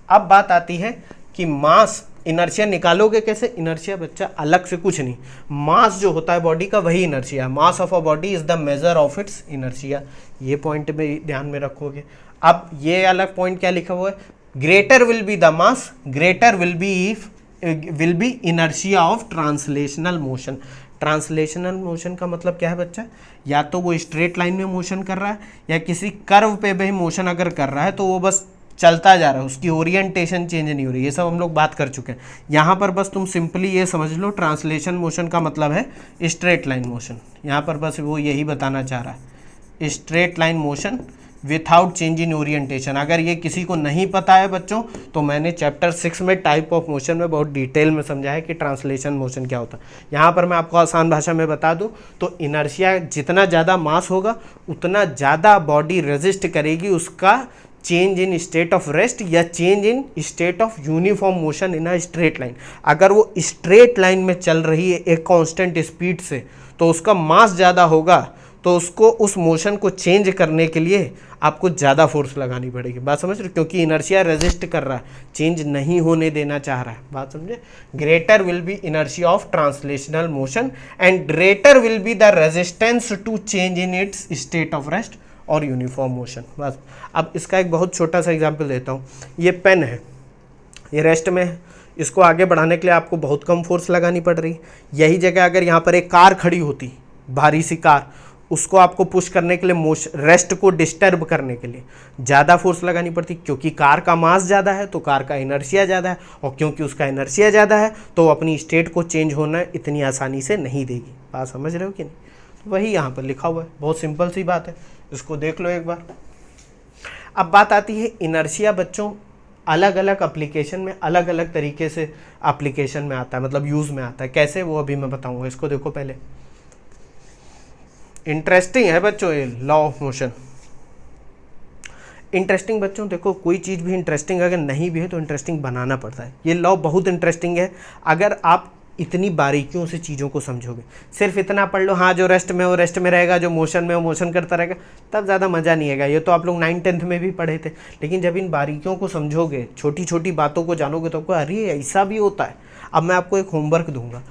अब बात आती है कि मास, इनर्शिया निकालोगे कैसे? इनर्शिया बच्चा अलग से कुछ नहीं, मास जो होता है बॉडी का वही इनर्शिया है। Mass of a body is the measure of its inertia. ये पॉइंट में ध्यान में रखोगे। अब ये अलग पॉइंट क्या लिखा हुआ है? Greater will be the mass, greater will be inertia of translational motion. Translational motion का मतलब क्या है बच्चा? या तो वो स्ट्रेट लाइन में मोशन कर रहा है, या किसी कर्व पे भी मोशन अगर कर रहा है तो वो बस चलता जा रहा है, उसकी ओरिएंटेशन चेंज नहीं हो रही। ये सब हम लोग बात कर चुके हैं। यहाँ पर बस तुम सिंपली ये समझ लो, ट्रांसलेशन मोशन का मतलब है स्ट्रेट लाइन मोशन। यहाँ पर बस वो यही बताना चाह रहा है, straight line motion without change in orientation. अगर ये किसी को नहीं पता है बच्चों, तो मैंने चैप्टर 6 में टाइप ऑफ मोशन में बहुत डिटेल में समझा है कि ट्रांसलेशन मोशन क्या होता है। यहाँ पर मैं आपको आसान भाषा में बता दूँ तो इनर्शिया, जितना ज़्यादा मास होगा उतना ज़्यादा बॉडी रेजिस्ट करेगी उसका change in state of rest या change in state of uniform motion in a straight line. अगर वो स्ट्रेट लाइन में चल रही है एक कांस्टेंट स्पीड से, तो उसका मास ज़्यादा होगा, तो उसको उस मोशन को चेंज करने के लिए आपको ज़्यादा फोर्स लगानी पड़ेगी। बात समझ रहे हो? क्योंकि इनर्शिया रेजिस्ट कर रहा है, चेंज नहीं होने देना चाह रहा है। बात समझे? Greater will be inertia of translational motion and greater will be the resistance to change in its state of rest और यूनिफॉर्म मोशन। बस अब इसका एक बहुत छोटा सा एग्जाम्पल देता हूँ। ये पेन है, ये रेस्ट में है, इसको आगे बढ़ाने के लिए आपको बहुत कम फोर्स लगानी पड़ रही है। यही जगह अगर यहाँ पर एक कार खड़ी होती, भारी सी कार, उसको आपको पुश करने के लिए, मोशन रेस्ट को डिस्टर्ब करने के लिए ज़्यादा फोर्स लगानी पड़ती, क्योंकि कार का मास ज़्यादा है तो कार का इनर्शिया ज़्यादा है, और क्योंकि उसका इनर्शिया ज़्यादा है तो अपनी स्टेट को चेंज होना इतनी आसानी से नहीं देगी। बात समझ रहे हो कि नहीं? तो वही यहाँ पर लिखा हुआ है, बहुत सिंपल सी बात है, इसको देख लो एक बार। अब बात आती है इनर्शिया बच्चों अलग अलग एप्लीकेशन में अलग अलग तरीके से एप्लीकेशन में आता है, मतलब यूज़ में आता है। कैसे, वो अभी मैं बताऊँगा। इसको देखो पहले, इंटरेस्टिंग है बच्चों ये लॉ ऑफ मोशन। इंटरेस्टिंग बच्चों, देखो कोई चीज़ भी इंटरेस्टिंग अगर नहीं भी है तो इंटरेस्टिंग बनाना पड़ता है। ये लॉ बहुत इंटरेस्टिंग है अगर आप इतनी बारीकियों से चीज़ों को समझोगे। सिर्फ इतना पढ़ लो, हाँ जो रेस्ट में हो रेस्ट में रहेगा, जो मोशन में हो मोशन करता रहेगा, तब ज़्यादा मज़ा नहीं आएगा। ये तो आप लोग 9th-10th में भी पढ़े थे। लेकिन जब इन बारीकियों को समझोगे, छोटी छोटी बातों को जानोगे, तो आपको अरे ऐसा भी होता है। अब मैं आपको एक होमवर्क दूंगा।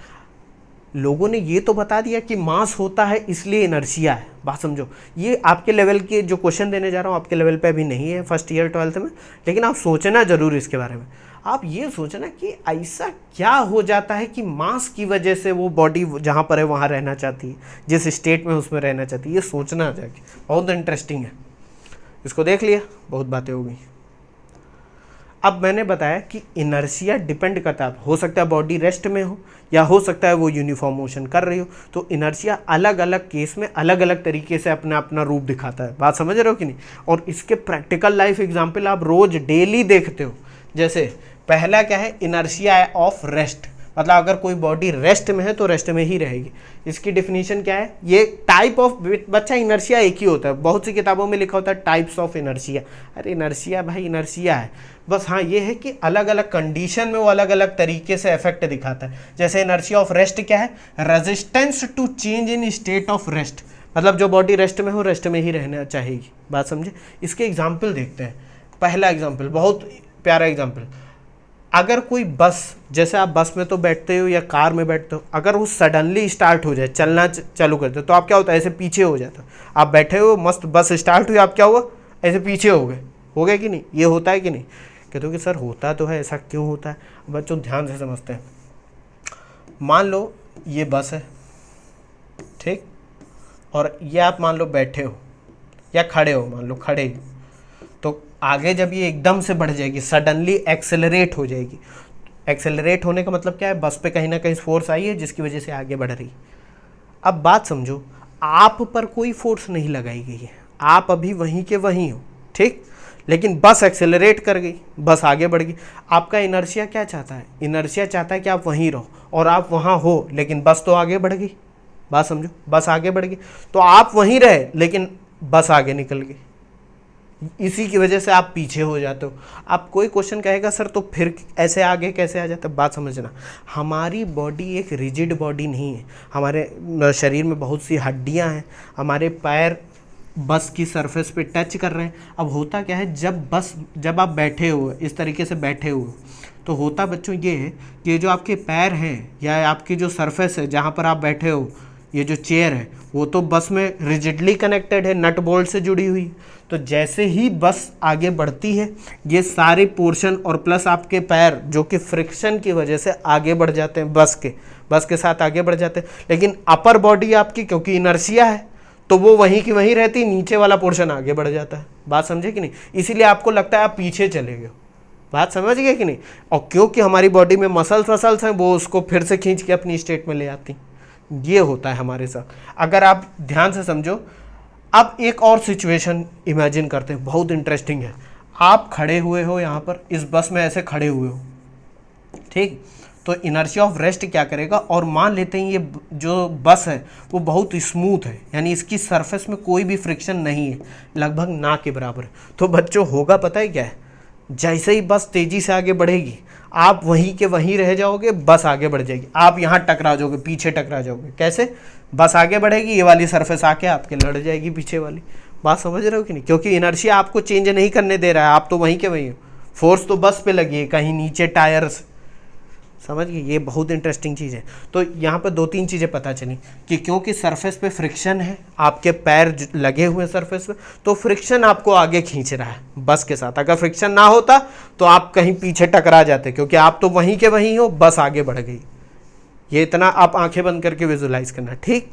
लोगों ने ये तो बता दिया कि मास होता है इसलिए इनर्शिया है। बात समझो, ये आपके लेवल के जो क्वेश्चन देने जा रहा हूँ आपके लेवल पे अभी नहीं है, फर्स्ट ईयर 12th में, लेकिन आप सोचना जरूर इसके बारे में। आप ये सोचना कि ऐसा क्या हो जाता है कि मास की वजह से वो बॉडी जहाँ पर है वहाँ रहना चाहती है, जिस स्टेट में उसमें रहना चाहती है। ये सोचना जाके बहुत इंटरेस्टिंग है। इसको देख लिया, बहुत बातें हो गई। अब मैंने बताया कि इनर्शिया डिपेंड करता है, हो सकता है बॉडी रेस्ट में हो या हो सकता है वो यूनिफॉर्म मोशन कर रही हो। तो इनर्शिया अलग अलग केस में अलग अलग तरीके से अपना अपना रूप दिखाता है। बात समझ रहे हो कि नहीं? और इसके प्रैक्टिकल लाइफ एग्जाम्पल आप रोज डेली देखते हो। जैसे पहला क्या है, इनर्शिया ऑफ रेस्ट, मतलब अगर कोई बॉडी रेस्ट में है तो रेस्ट में ही रहेगी। इसकी डिफिनीशन क्या है? ये टाइप ऑफ, बच्चा इनर्शिया एक ही होता है, बहुत सी किताबों में लिखा होता है टाइप्स ऑफ इनर्शिया। अरे इनर्शिया भाई इनर्शिया है, बस हाँ ये है कि अलग अलग कंडीशन में वो अलग अलग तरीके से इफेक्ट दिखाता है। जैसे इनर्शिया ऑफ रेस्ट क्या है? Resistance to change in state of rest, मतलब जो बॉडी रेस्ट में हो रेस्ट में ही रहना चाहेगी। बात समझे? इसके एग्जाम्पल देखते हैं। पहला एग्जाम्पल, बहुत प्यारा एग्जाम्पल। अगर कोई बस, जैसे आप बस में तो बैठते हो या कार में बैठते हो, अगर वो सडनली स्टार्ट हो जाए, चलना चालू कर दे, तो आप क्या होता है? ऐसे पीछे हो जाता। आप बैठे हो मस्त, बस स्टार्ट हुई, आप क्या हुआ? ऐसे पीछे हो गए, हो गया कि नहीं, ये होता है कि नहीं? कहते हो कि सर होता तो है, ऐसा क्यों होता है? बच्चों ध्यान से समझते हैं। मान लो ये बस है, ठीक, और ये आप मान लो बैठे हो या खड़े हो, मान लो खड़े ही, तो आगे जब ये एकदम से बढ़ जाएगी, सडनली एक्सेलरेट हो जाएगी। एक्सेलरेट होने का मतलब क्या है? बस पे कहीं ना कहीं फोर्स आई है जिसकी वजह से आगे बढ़ रही। अब बात समझो, आप पर कोई फोर्स नहीं लगाई गई है, आप अभी वहीं के वहीं हो, ठीक, लेकिन बस एक्सेलरेट कर गई, बस आगे बढ़ गई। आपका इनर्शिया क्या चाहता है? इनर्शिया चाहता है कि आप वहीं रहो, और आप वहाँ हो, लेकिन बस तो आगे बढ़ गई। बात समझो, बस आगे बढ़ गई, तो आप वहीं रहे लेकिन बस आगे निकल गई, इसी की वजह से आप पीछे हो जाते हो। आप कोई क्वेश्चन कहेगा सर तो फिर ऐसे आगे कैसे आ जाता है? बात समझना, हमारी बॉडी एक रिजिड बॉडी नहीं है, हमारे शरीर में बहुत सी हड्डियां हैं, हमारे पैर बस की सरफेस पे टच कर रहे हैं। अब होता क्या है, जब आप बैठे हो इस तरीके से बैठे हो, तो होता बच्चों ये है कि जो आपके पैर हैं या आपकी जो सरफेस है जहाँ पर आप बैठे हो, ये जो चेयर है वो तो बस में रिजिडली कनेक्टेड है, नट बोल्ट से जुड़ी हुई। तो जैसे ही बस आगे बढ़ती है, ये सारे पोर्शन और प्लस आपके पैर जो कि फ्रिक्शन की वजह से आगे बढ़ जाते हैं, बस के साथ आगे बढ़ जाते हैं। लेकिन अपर बॉडी आपकी क्योंकि इनर्शिया है तो वो वहीं की वहीं रहती, नीचे वाला पोर्शन आगे बढ़ जाता है। बात समझे कि नहीं? इसीलिए आपको लगता है आप पीछे चले गए। बात समझ गए कि नहीं? और क्योंकि हमारी बॉडी में मसल्स हैं, वो उसको फिर से खींच के अपनी स्टेट में ले आती। ये होता है हमारे साथ, अगर आप ध्यान से समझो। अब एक और सिचुएशन इमेजिन करते हैं, बहुत इंटरेस्टिंग है। आप खड़े हुए हो यहाँ पर इस बस में, ऐसे खड़े हुए हो, ठीक, तो इनर्शिया ऑफ रेस्ट क्या करेगा, और मान लेते हैं ये जो बस है वो बहुत स्मूथ है, यानी इसकी सरफेस में कोई भी फ्रिक्शन नहीं है, लगभग ना के बराबर है। तो बच्चों होगा पता है क्या है, जैसे ही बस तेजी से आगे बढ़ेगी आप वहीं के वहीं रह जाओगे, बस आगे बढ़ जाएगी, आप यहाँ टकरा जाओगे, पीछे टकरा जाओगे। कैसे? बस आगे बढ़ेगी, ये वाली सरफेस आके आपके लड़ जाएगी पीछे वाली। बात समझ रहे हो कि नहीं? क्योंकि इनर्शिया आपको चेंज नहीं करने दे रहा है, आप तो वहीं के वहीं हो, फोर्स तो बस पे लगी है, कहीं नीचे टायर्स। समझ गए? ये बहुत इंटरेस्टिंग चीज़ है। तो यहाँ पर 2-3 चीज़ें पता चली कि क्योंकि सरफेस पे फ्रिक्शन है, आपके पैर लगे हुए हैं सरफेस पे, तो फ्रिक्शन आपको आगे खींच रहा है बस के साथ। अगर फ्रिक्शन ना होता तो आप कहीं पीछे टकरा जाते, क्योंकि आप तो वहीं के वहीं हो, बस आगे बढ़ गई। ये इतना आप आंखें बंद करके विजुलाइज करना, ठीक।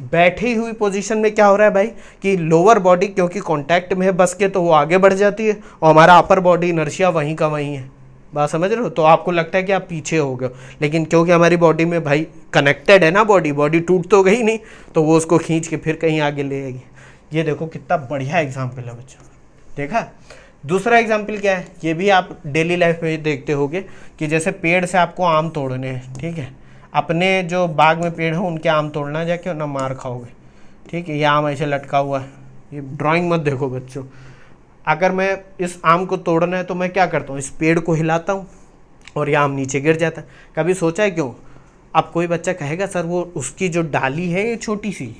बैठी हुई पोजीशन में क्या हो रहा है भाई, कि लोअर बॉडी क्योंकि कांटेक्ट में है बस के, तो वो आगे बढ़ जाती है, और हमारा अपर बॉडी इनर्शिया वहीं का वहीं है। बात समझ रहे हो? तो आपको लगता है कि आप पीछे हो गए, लेकिन क्योंकि हमारी बॉडी में भाई कनेक्टेड है ना, बॉडी टूट तो गई नहीं, तो वो उसको खींच के फिर कहीं आगे ले आएगी। ये देखो कितना बढ़िया एग्जाम्पल है बच्चों, देखा। दूसरा एग्जाम्पल क्या है, ये भी आप डेली लाइफ में देखते होगे कि जैसे पेड़ से आपको आम तोड़ने हैं, ठीक है, अपने जो बाग में पेड़ हो उनके आम तोड़ना, जाके ना मार खाओगे, ठीक है। ये आम ऐसे लटका हुआ है, ये ड्राइंग मत देखो बच्चों। अगर मैं इस आम को तोड़ना है तो मैं क्या करता हूँ, इस पेड़ को हिलाता हूँ और ये आम नीचे गिर जाता है। कभी सोचा है क्यों? अब कोई बच्चा कहेगा सर वो उसकी जो डाली है ये छोटी सी,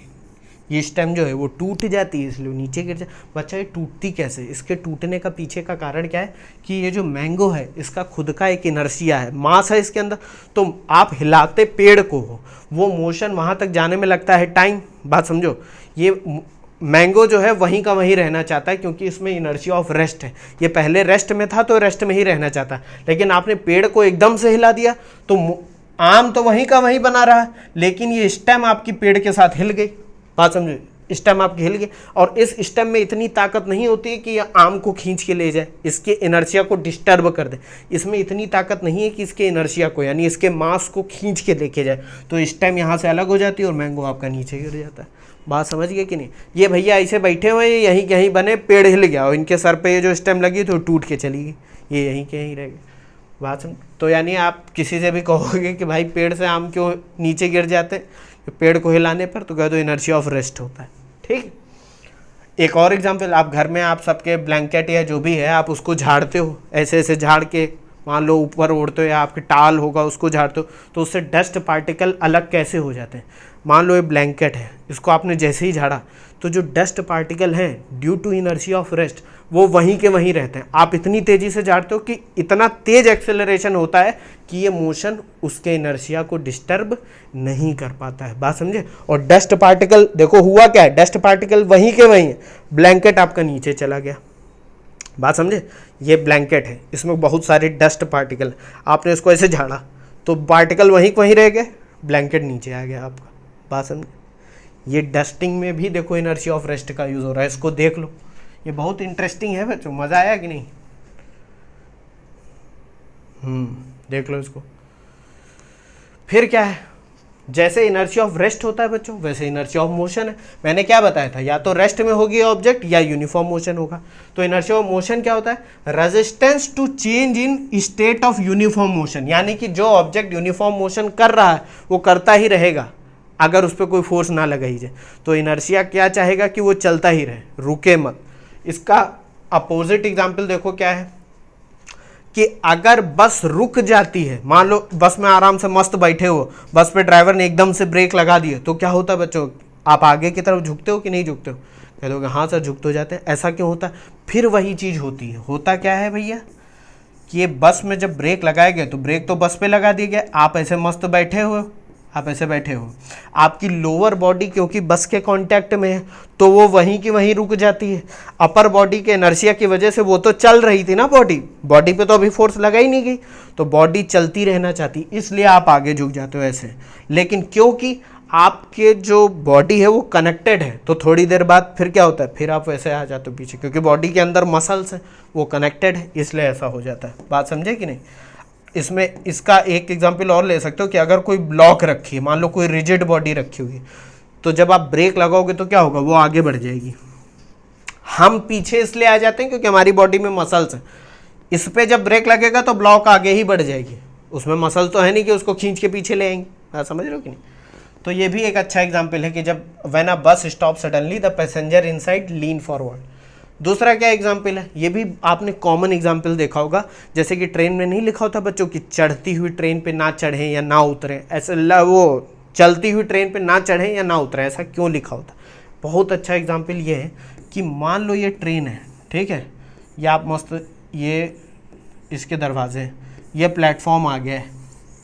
ये स्टेम जो है वो टूट जाती है इसलिए नीचे गिर जाए। बच्चा ये टूटती कैसे? इसके टूटने का पीछे का कारण क्या है कि ये जो मैंगो है इसका खुद का एक इनर्शिया है, मास है इसके अंदर। तो आप हिलाते पेड़ को हो, वो मोशन वहाँ तक जाने में लगता है टाइम। बात समझो, ये मैंगो जो है वहीं का वहीं रहना चाहता है क्योंकि इसमें इनर्शिया ऑफ रेस्ट है। ये पहले रेस्ट में था तो रेस्ट में ही रहना चाहता है, लेकिन आपने पेड़ को एकदम से हिला दिया तो आम तो वहीं का वहीं बना रहा है, लेकिन ये स्टेम आपकी पेड़ के साथ हिल गई। बात समझे? स्टेम आपकी हिल गई, और इस स्टेम में इतनी ताकत नहीं होती है कि ये आम को खींच के ले जाए, इसके इनर्शिया को डिस्टर्ब कर दे। इसमें इतनी ताकत नहीं है कि इसके इनर्शिया को, यानी इसके मास को खींच के लेके जाए। तो स्टेम यहाँ से अलग हो जाती है और मैंगो आपका नीचे गिर जाता है। बात समझ गए कि नहीं? ये भैया ऐसे बैठे हुए हैं, यहीं कहीं बने, पेड़ हिल गया और इनके सर पे ये जो स्टेम लगी तो टूट के चली गई, ये यहीं के यहीं रह गए। बात समझ? तो यानी आप किसी से भी कहोगे कि भाई पेड़ से आम क्यों नीचे गिर जाते हैं, पेड़ को हिलाने पर, तो कह दो इनर्शिया ऑफ रेस्ट होता है, ठीक। एक और एग्जांपल, आप घर में आप सबके ब्लैंकेट या जो भी है आप उसको झाड़ते हो, ऐसे ऐसे झाड़ के मान लो ऊपर ओढ़ते हो या आपके टाल होगा उसको झाड़ते हो, तो उससे डस्ट पार्टिकल अलग कैसे हो जाते हैं। मान लो ये ब्लैंकेट है, इसको आपने जैसे ही झाड़ा तो जो डस्ट पार्टिकल हैं due to inertia of rest वो वहीं के वहीं रहते हैं। आप इतनी तेज़ी से झाड़ते हो कि इतना तेज एक्सेलरेशन होता है कि ये मोशन उसके इनर्शिया को डिस्टर्ब नहीं कर पाता है। बात समझे? और डस्ट पार्टिकल देखो हुआ क्या है, डस्ट पार्टिकल वहीं के वहीं है, ब्लैंकेट आपका नीचे चला गया। बात समझे? ये ब्लैंकेट है, इसमें बहुत सारे डस्ट पार्टिकल, आपने इसको ऐसे झाड़ा तो पार्टिकल वहीं वहीं रह गए, ब्लैंकेट नीचे आ गया आपका। बात समझे? ये डस्टिंग में भी देखो इनर्शिया ऑफ रेस्ट का यूज़ हो रहा है, इसको देख लो, ये बहुत इंटरेस्टिंग है बच्चों, मज़ा आया कि नहीं? देख लो इसको। फिर क्या है, जैसे इनर्शिया ऑफ रेस्ट होता है बच्चों, वैसे इनर्शिया ऑफ मोशन है। मैंने क्या बताया था, या तो रेस्ट में होगी ऑब्जेक्ट या यूनिफॉर्म मोशन होगा। तो इनर्शिया ऑफ मोशन क्या होता है? Resistance to change in state of uniform motion, यानी कि जो ऑब्जेक्ट यूनिफॉर्म मोशन कर रहा है वो करता ही रहेगा अगर उस पर कोई फोर्स ना लगाई जाए। तो इनर्शिया क्या चाहेगा कि वो चलता ही रहे, रुके मत। इसका अपोजिट एग्जाम्पल देखो क्या है, कि अगर बस रुक जाती है, मान लो बस में आराम से मस्त बैठे हो, बस पे ड्राइवर ने एकदम से ब्रेक लगा दिए, तो क्या होता है बच्चों? आप आगे की तरफ झुकते हो कि नहीं झुकते हो? कह दोगे हाँ सर झुक तो जाते हैं। ऐसा क्यों होता है? फिर वही चीज़ होती है। होता क्या है भैया, कि ये बस में जब ब्रेक लगाए गए तो ब्रेक तो बस पे लगा दिए गए, आप ऐसे मस्त बैठे हो, आप ऐसे बैठे हो, आपकी लोअर बॉडी क्योंकि बस के कांटेक्ट में है तो वो वहीं की वहीं रुक जाती है। अपर बॉडी के इनर्शिया की वजह से वो तो चल रही थी ना, बॉडी पे तो अभी फोर्स लगा ही नहीं गई, तो बॉडी चलती रहना चाहती, इसलिए आप आगे झुक जाते हो ऐसे। लेकिन क्योंकि आपके जो बॉडी है वो कनेक्टेड है, तो थोड़ी देर बाद फिर क्या होता है, फिर आप वैसे आ जाते हो पीछे, क्योंकि बॉडी के अंदर मसल्स हैं वो कनेक्टेड है, इसलिए ऐसा हो जाता है। बात समझे कि नहीं? इसमें इसका एक एग्जांपल और ले सकते हो कि अगर कोई ब्लॉक रखी है, मान लो कोई रिजिड बॉडी रखी हुई, तो जब आप ब्रेक लगाओगे तो क्या होगा, वो आगे बढ़ जाएगी। हम पीछे इसलिए आ जाते हैं क्योंकि हमारी बॉडी में मसल्स हैं। इस पे जब ब्रेक लगेगा तो ब्लॉक आगे ही बढ़ जाएगी, उसमें मसल तो है नहीं कि उसको खींच के पीछे ले आएंगे। आप समझ रहे हो कि नहीं? तो ये भी एक अच्छा एग्जाम्पल है कि जब when a bus stop suddenly the passenger inside lean forward. दूसरा क्या एग्जाम्पल है, ये भी आपने कॉमन एग्जाम्पल देखा होगा, जैसे कि ट्रेन में नहीं लिखा होता बच्चों कि चढ़ती हुई ट्रेन पे ना चढ़ें या ना उतरें, ऐसे वो चलती हुई ट्रेन पे ना चढ़ें या ना उतरें, ऐसा क्यों लिखा होता? बहुत अच्छा एग्जाम्पल ये है कि मान लो ये ट्रेन है, ठीक है, या आप मस्त ये इसके दरवाजे, ये प्लेटफॉर्म आ गया है,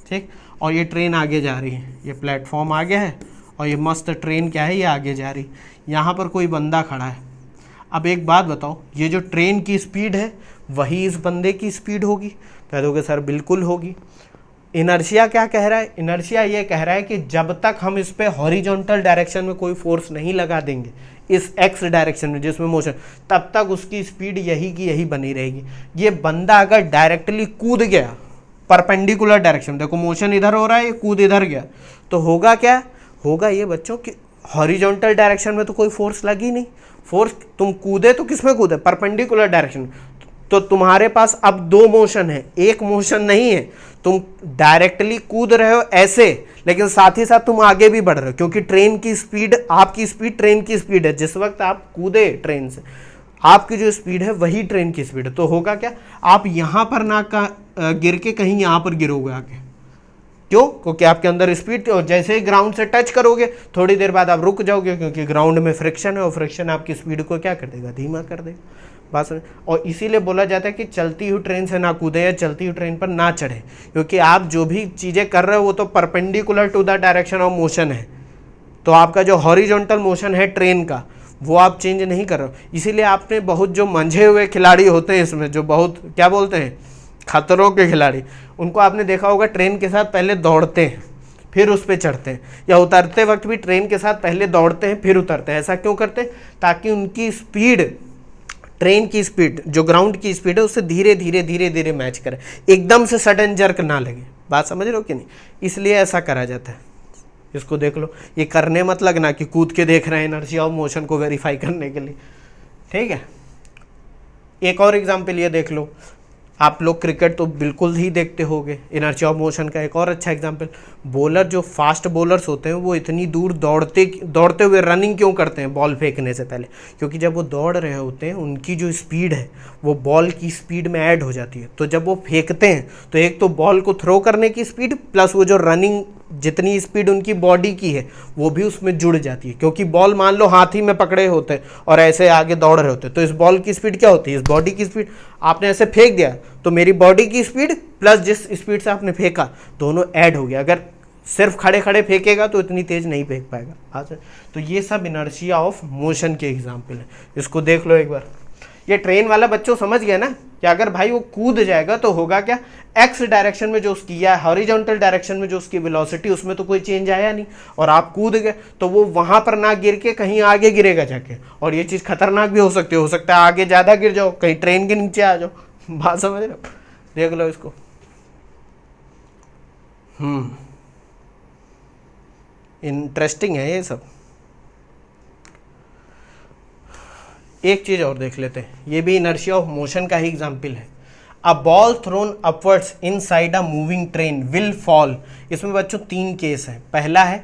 ठीक, और ये ट्रेन आगे जा रही है, ये प्लेटफॉर्म आ गया है और ये मस्त ट्रेन क्या है, ये आगे जा रही, यहाँ पर कोई बंदा खड़ा है। अब एक बात बताओ, ये जो ट्रेन की स्पीड है वही इस बंदे की स्पीड होगी? कह दोगे सर बिल्कुल होगी। इनर्शिया क्या कह रहा है? इनर्शिया ये कह रहा है कि जब तक हम इस पे हॉरिजॉन्टल डायरेक्शन में कोई फोर्स नहीं लगा देंगे, इस एक्स डायरेक्शन में जिसमें मोशन, तब तक उसकी स्पीड यही की यही बनी रहेगी। ये बंदा अगर डायरेक्टली कूद गया परपेंडिकुलर डायरेक्शन, देखो मोशन इधर हो रहा है, ये कूद इधर गया, तो होगा क्या? होगा ये बच्चों कि हॉरिजॉन्टल डायरेक्शन में तो कोई फोर्स लगी नहीं, फोर्स तुम कूदे तो किस में कूदे? Perpendicular direction. तो तुम्हारे पास अब दो मोशन है, एक मोशन नहीं है, तुम डायरेक्टली कूद रहे हो ऐसे, लेकिन साथ ही साथ तुम आगे भी बढ़ रहे हो, क्योंकि ट्रेन की स्पीड, आपकी स्पीड ट्रेन की स्पीड है। जिस वक्त आप कूदे ट्रेन से, आपकी जो स्पीड है वही ट्रेन की स्पीड है। तो होगा क्या, आप यहां पर ना गिर के कहीं यहां पर गिरोगे आगे। क्यों? क्योंकि आपके अंदर स्पीड, और जैसे ही ग्राउंड से टच करोगे थोड़ी देर बाद आप रुक जाओगे, क्योंकि ग्राउंड में फ्रिक्शन है और फ्रिक्शन आपकी स्पीड को क्या कर देगा, धीमा कर देगा। बात समझ? और इसीलिए बोला जाता है कि चलती हुई ट्रेन से ना कूदे या चलती हुई ट्रेन पर ना चढ़े, क्योंकि आप जो भी चीज़ें कर रहे हो वो तो perpendicular to the direction of motion है। तो आपका जो हॉरिजॉन्टल मोशन है ट्रेन का वो आप चेंज नहीं कर रहे हो। इसीलिए आपने बहुत जो मंझे हुए खिलाड़ी होते हैं इसमें, जो बहुत क्या बोलते हैं खतरों के खिलाड़ी, उनको आपने देखा होगा ट्रेन के साथ पहले दौड़ते हैं फिर उस पर चढ़ते हैं, या उतरते वक्त भी ट्रेन के साथ पहले दौड़ते हैं फिर उतरते हैं। ऐसा क्यों करते हैं? ताकि उनकी स्पीड, ट्रेन की स्पीड जो ग्राउंड की स्पीड है उससे धीरे धीरे धीरे धीरे मैच करे, एकदम से सडन जर्क ना लगे। बात समझ रहे हो कि नहीं? इसलिए ऐसा करा जाता है। इसको देख लो, ये करने मत लगना कि कूद के देख रहे हैं इनर्शिया ऑफ मोशन को वेरीफाई करने के लिए, ठीक है। एक और एग्जाम्पल ये देख लो, आप लोग क्रिकेट तो बिल्कुल ही देखते होंगे, इनर्शिया ऑफ मोशन का एक और अच्छा एग्जांपल, बॉलर जो फास्ट बॉलर्स होते हैं वो इतनी दूर दौड़ते हुए रनिंग क्यों करते हैं बॉल फेंकने से पहले? क्योंकि जब वो दौड़ रहे होते हैं उनकी जो स्पीड है वो बॉल की स्पीड में ऐड हो जाती है। तो जब वो फेंकते हैं तो एक तो बॉल को थ्रो करने की स्पीड प्लस वो जो रनिंग जितनी स्पीड उनकी बॉडी की है वो भी उसमें जुड़ जाती है। क्योंकि बॉल मान लो हाथ ही में पकड़े होते और ऐसे आगे दौड़ रहे होते, तो इस बॉल की स्पीड क्या होती है, इस बॉडी की स्पीड, आपने ऐसे फेंक दिया तो मेरी बॉडी की स्पीड प्लस जिस स्पीड से आपने फेंका दोनों ऐड हो गया। अगर सिर्फ खड़े खड़े फेंकेगा तो इतनी तेज नहीं फेंक पाएगा। तो ये सब इनर्शिया ऑफ मोशन के एग्जाम्पल है, इसको देख लो एक बार। ये ट्रेन वाला बच्चों समझ गया ना कि अगर भाई वो कूद जाएगा तो होगा क्या, एक्स डायरेक्शन में जो उसकी या हॉरिजॉन्टल डायरेक्शन में जो उसकी वेलोसिटी उसमें तो कोई चेंज आया नहीं, और आप कूद गए तो वो वहां पर ना गिर के कहीं आगे गिरेगा जाके, और ये चीज खतरनाक भी हो सकता है आगे ज्यादा गिर जाओ, कहीं ट्रेन के नीचे आ जाओ। बात समझ रहे हो, देख लो इसको। इंटरेस्टिंग है ये सब। एक चीज और देख लेते हैं, ये भी इनर्शिया ऑफ मोशन का ही एग्जाम्पल है। A ball throne upwards inside a moving train will fall. इसमें बच्चों 3 केस हैं, पहला है,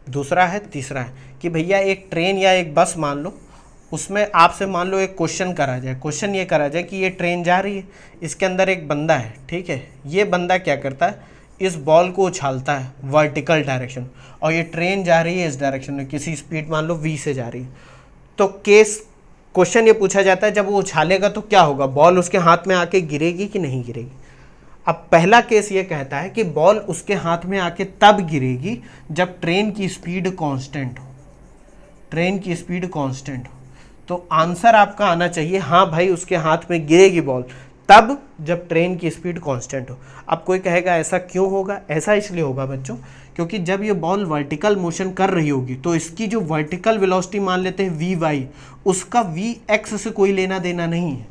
दूसरा है, तीसरा है। कि भैया एक ट्रेन या एक बस मान लो, उसमें आपसे मान लो एक क्वेश्चन करा जाए, क्वेश्चन ये करा जाए कि ये ट्रेन जा रही है, इसके अंदर एक बंदा है, ठीक है, ये बंदा क्या करता है, इस बॉल को उछालता है वर्टिकल डायरेक्शन, और ये ट्रेन जा रही है इस डायरेक्शन में, किसी स्पीड मान लो v से जा रही है। तो क्वेश्चन ये पूछा जाता है, जब वो उछालेगा तो क्या होगा, बॉल उसके हाथ में आके गिरेगी कि नहीं गिरेगी। अब पहला केस ये कहता है कि बॉल उसके हाथ में आके तब गिरेगी जब ट्रेन की स्पीड कांस्टेंट हो, ट्रेन की स्पीड कांस्टेंट हो। तो आंसर आपका आना चाहिए हाँ भाई उसके हाथ में गिरेगी बॉल तब जब ट्रेन की स्पीड कांस्टेंट हो। अब कोई कहेगा ऐसा क्यों होगा, ऐसा इसलिए होगा बच्चों क्योंकि जब ये बॉल वर्टिकल मोशन कर रही होगी तो इसकी जो वर्टिकल वेलोसिटी मान लेते हैं वी वाई, उसका वी एक्स से कोई लेना देना नहीं है।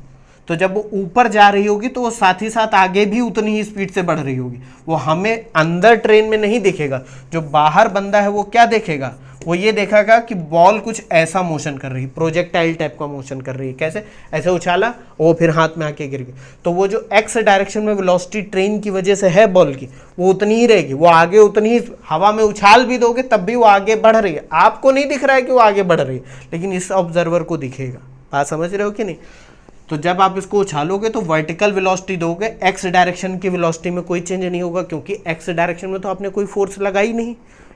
तो जब वो ऊपर जा रही होगी तो वो साथ ही साथ आगे भी उतनी ही स्पीड से बढ़ रही होगी। वो हमें अंदर ट्रेन में नहीं दिखेगा, जो बाहर बंदा है वो क्या देखेगा, वो ये देखेगा कि बॉल कुछ ऐसा मोशन कर रही है, प्रोजेक्टाइल टाइप का मोशन कर रही है। कैसे, ऐसे उछाला वो फिर हाथ में आके गिर गई। तो वो जो एक्स डायरेक्शन में वेलोसिटी ट्रेन की वजह से है बॉल की, वो उतनी ही रहेगी, वो आगे उतनी ही, हवा में उछाल भी दोगे तब भी वो आगे बढ़ रही है। आपको नहीं दिख रहा है कि वो आगे बढ़ रही है, लेकिन इस ऑब्जर्वर को दिखेगा। बात समझ रहे हो कि नहीं। तो जब आप इसको उछालोगे तो वर्टिकल वेलोसिटी दोगे, एक्स डायरेक्शन की वेलोसिटी में कोई चेंज नहीं होगा क्योंकि एक्स डायरेक्शन में तो आपने कोई फोर्स लगाई नहीं।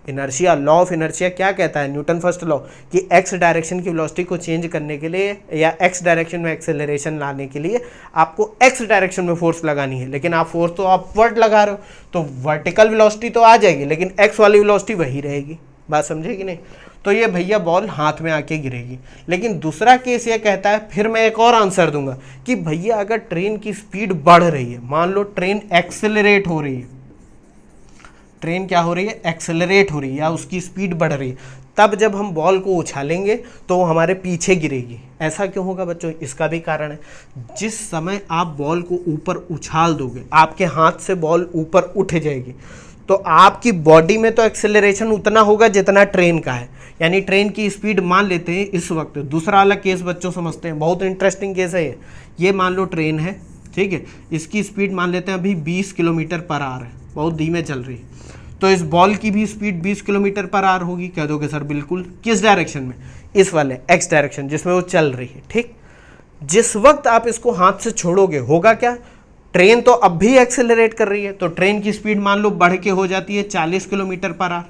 इनर्शिया, लॉ ऑफ इनर्शिया क्या कहता है, न्यूटन फर्स्ट लॉ, कि एक्स डायरेक्शन की वेलोसिटी को चेंज करने के लिए या एक्स डायरेक्शन में एक्सेलरेशन लाने के लिए आपको एक्स डायरेक्शन में फोर्स लगानी है, लेकिन आप फोर्स तो अपवर्ड लगा रहे हो, तो वर्टिकल वेलोसिटी तो आ जाएगी लेकिन एक्स वाली वेलोसिटी वही रहेगी। बात समझे कि नहीं। तो ये भैया बॉल हाथ में आके गिरेगी। लेकिन दूसरा केस ये कहता है, फिर मैं एक और आंसर दूंगा कि भैया अगर ट्रेन की स्पीड बढ़ रही है, मान लो ट्रेन एक्सेलरेट हो रही है, ट्रेन क्या हो रही है, एक्सेलरेट हो रही है या उसकी स्पीड बढ़ रही है, तब जब हम बॉल को उछालेंगे तो वो हमारे पीछे गिरेगी। ऐसा क्यों होगा बच्चों, इसका भी कारण है। जिस समय आप बॉल को ऊपर उछाल दोगे, आपके हाथ से बॉल ऊपर उठ जाएगी, तो आपकी बॉडी में तो एक्सेलरेशन उतना होगा जितना ट्रेन का है, यानी ट्रेन की स्पीड मान लेते हैं इस वक्त। दूसरा वाला केस बच्चों समझते हैं, बहुत इंटरेस्टिंग केस है ये मान लो ट्रेन है, ठीक है, इसकी स्पीड मान लेते हैं अभी 20 किलोमीटर पर आवर है, बहुत धीमे चल रही है। तो इस बॉल की भी स्पीड 20 किलोमीटर पर आवर होगी। कह दोगे सर बिल्कुल, किस डायरेक्शन में, इस वाले एक्स डायरेक्शन जिसमें वो चल रही है, ठीक। जिस वक्त आप इसको हाथ से छोड़ोगे होगा क्या, ट्रेन तो अब भी एक्सेलरेट कर रही है, तो ट्रेन की स्पीड मान लो बढ़ के हो जाती है 40 किलोमीटर पर आवर,